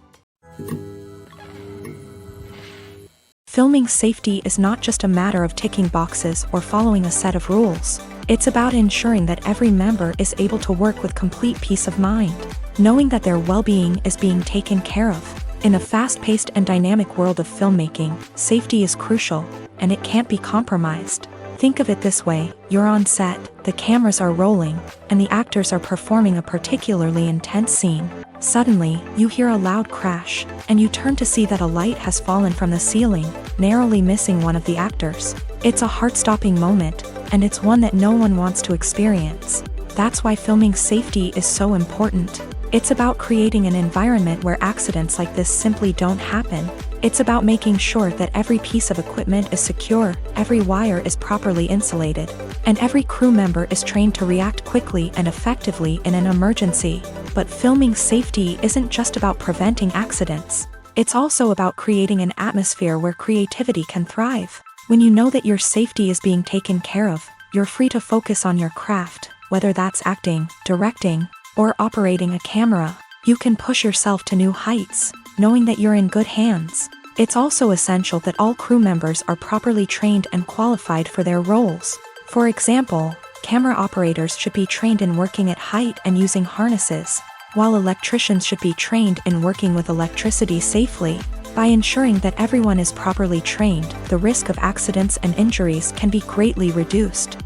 Filming safety is not just a matter of ticking boxes or following a set of rules. It's about ensuring that every member is able to work with complete peace of mind, knowing that their well-being is being taken care of. In a fast-paced and dynamic world of filmmaking, safety is crucial, and it can't be compromised. Think of it this way: you're on set, the cameras are rolling, and the actors are performing a particularly intense scene. Suddenly, you hear a loud crash, and you turn to see that a light has fallen from the ceiling, narrowly missing one of the actors. It's a heart-stopping moment, and it's one that no one wants to experience. That's why filming safety is so important. It's about creating an environment where accidents like this simply don't happen. It's about making sure that every piece of equipment is secure, every wire is properly insulated, and every crew member is trained to react quickly and effectively in an emergency. But filming safety isn't just about preventing accidents. It's also about creating an atmosphere where creativity can thrive. When you know that your safety is being taken care of, you're free to focus on your craft, whether that's acting, directing, or operating a camera. You can push yourself to new heights, knowing that you're in good hands. It's also essential that all crew members are properly trained and qualified for their roles. For example, camera operators should be trained in working at height and using harnesses, while electricians should be trained in working with electricity safely. By ensuring that everyone is properly trained, the risk of accidents and injuries can be greatly reduced.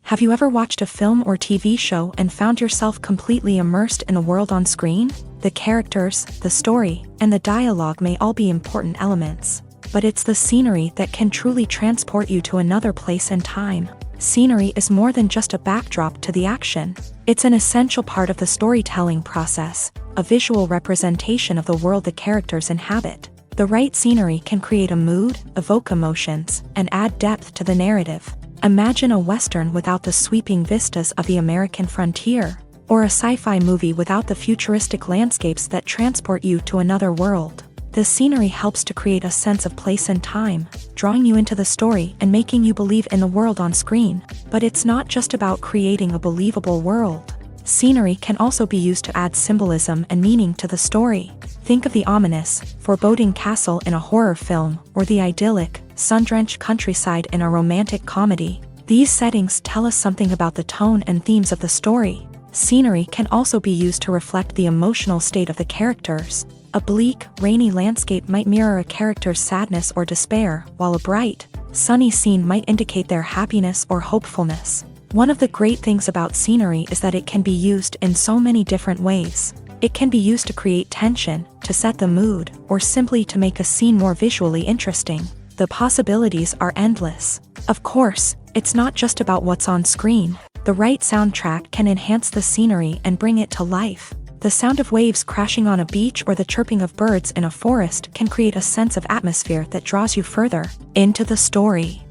Have you ever watched a film or TV show and found yourself completely immersed in the world on screen? The characters, the story, and the dialogue may all be important elements, but it's the scenery that can truly transport you to another place and time. Scenery is more than just a backdrop to the action. It's an essential part of the storytelling process, a visual representation of the world the characters inhabit. The right scenery can create a mood, evoke emotions, and add depth to the narrative. Imagine a Western without the sweeping vistas of the American frontier, or a sci-fi movie without the futuristic landscapes that transport you to another world. The scenery helps to create a sense of place and time, drawing you into the story and making you believe in the world on screen. But it's not just about creating a believable world. Scenery can also be used to add symbolism and meaning to the story. Think of the ominous, foreboding castle in a horror film, or the idyllic, sun-drenched countryside in a romantic comedy. These settings tell us something about the tone and themes of the story. Scenery can also be used to reflect the emotional state of the characters. A bleak, rainy landscape might mirror a character's sadness or despair, while a bright, sunny scene might indicate their happiness or hopefulness. One of the great things about scenery is that it can be used in so many different ways. It can be used to create tension, to set the mood, or simply to make a scene more visually interesting. The possibilities are endless. Of course, it's not just about what's on screen. The right soundtrack can enhance the scenery and bring it to life. The sound of waves crashing on a beach or the chirping of birds in a forest can create a sense of atmosphere that draws you further into the story.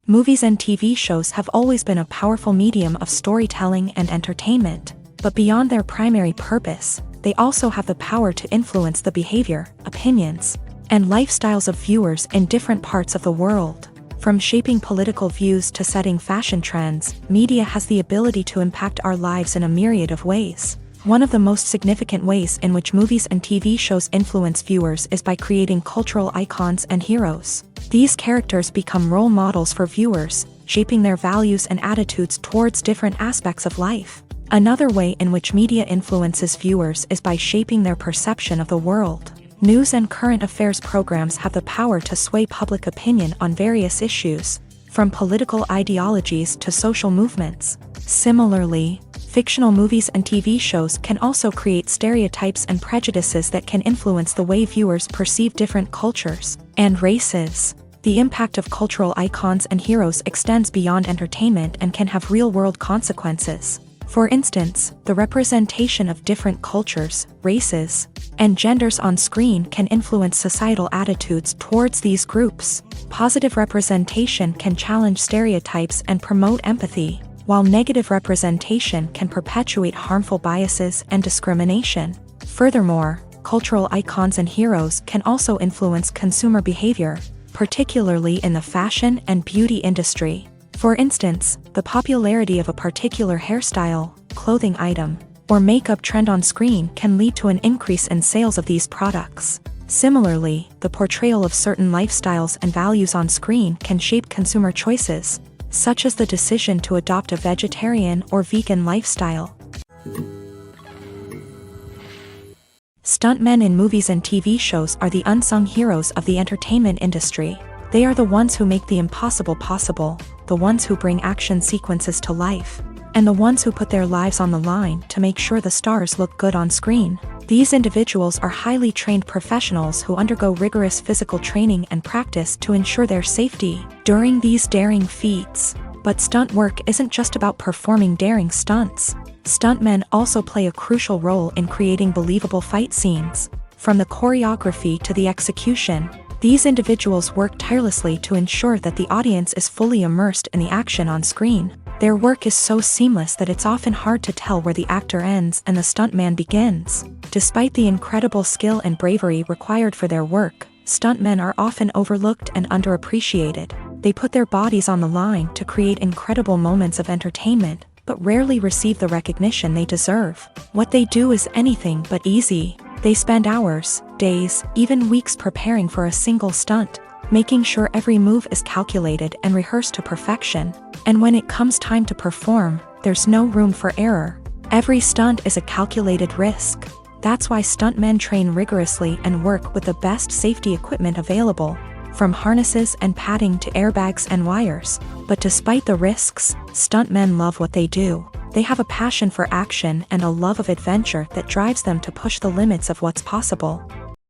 Movies and TV shows have always been a powerful medium of storytelling and entertainment, but beyond their primary purpose, they also have the power to influence the behavior, opinions, and lifestyles of viewers in different parts of the world. From shaping political views to setting fashion trends, media has the ability to impact our lives in a myriad of ways. One of the most significant ways in which movies and TV shows influence viewers is by creating cultural icons and heroes. These characters become role models for viewers, shaping their values and attitudes towards different aspects of life. Another way in which media influences viewers is by shaping their perception of the world. News and current affairs programs have the power to sway public opinion on various issues, from political ideologies to social movements. Similarly, fictional movies and TV shows can also create stereotypes and prejudices that can influence the way viewers perceive different cultures and races. The impact of cultural icons and heroes extends beyond entertainment and can have real-world consequences. For instance, the representation of different cultures, races, and genders on screen can influence societal attitudes towards these groups. Positive representation can challenge stereotypes and promote empathy, while negative representation can perpetuate harmful biases and discrimination. Furthermore, cultural icons and heroes can also influence consumer behavior, particularly in the fashion and beauty industry. For instance, the popularity of a particular hairstyle, clothing item, or makeup trend on screen can lead to an increase in sales of these products. Similarly, the portrayal of certain lifestyles and values on screen can shape consumer choices, such as the decision to adopt a vegetarian or vegan lifestyle. Stuntmen in movies and TV shows are the unsung heroes of the entertainment industry. They are the ones who make the impossible possible. the ones who bring action sequences to life, and the ones who put their lives on the line to make sure the stars look good on screen. These individuals are highly trained professionals who undergo rigorous physical training and practice to ensure their safety during these daring feats. But stunt work isn't just about performing daring stunts. Stuntmen also play a crucial role in creating believable fight scenes. From the choreography to the execution, these individuals work tirelessly to ensure that the audience is fully immersed in the action on screen. Their work is so seamless that it's often hard to tell where the actor ends and the stuntman begins. Despite the incredible skill and bravery required for their work, stuntmen are often overlooked and underappreciated. They put their bodies on the line to create incredible moments of entertainment, but rarely receive the recognition they deserve. What they do is anything but easy. They spend hours, days, even weeks preparing for a single stunt, making sure every move is calculated and rehearsed to perfection. And when it comes time to perform, there's no room for error. Every stunt is a calculated risk. That's why stuntmen train rigorously and work with the best safety equipment available, from harnesses and padding to airbags and wires. But despite the risks, stuntmen love what they do. They have a passion for action and a love of adventure that drives them to push the limits of what's possible.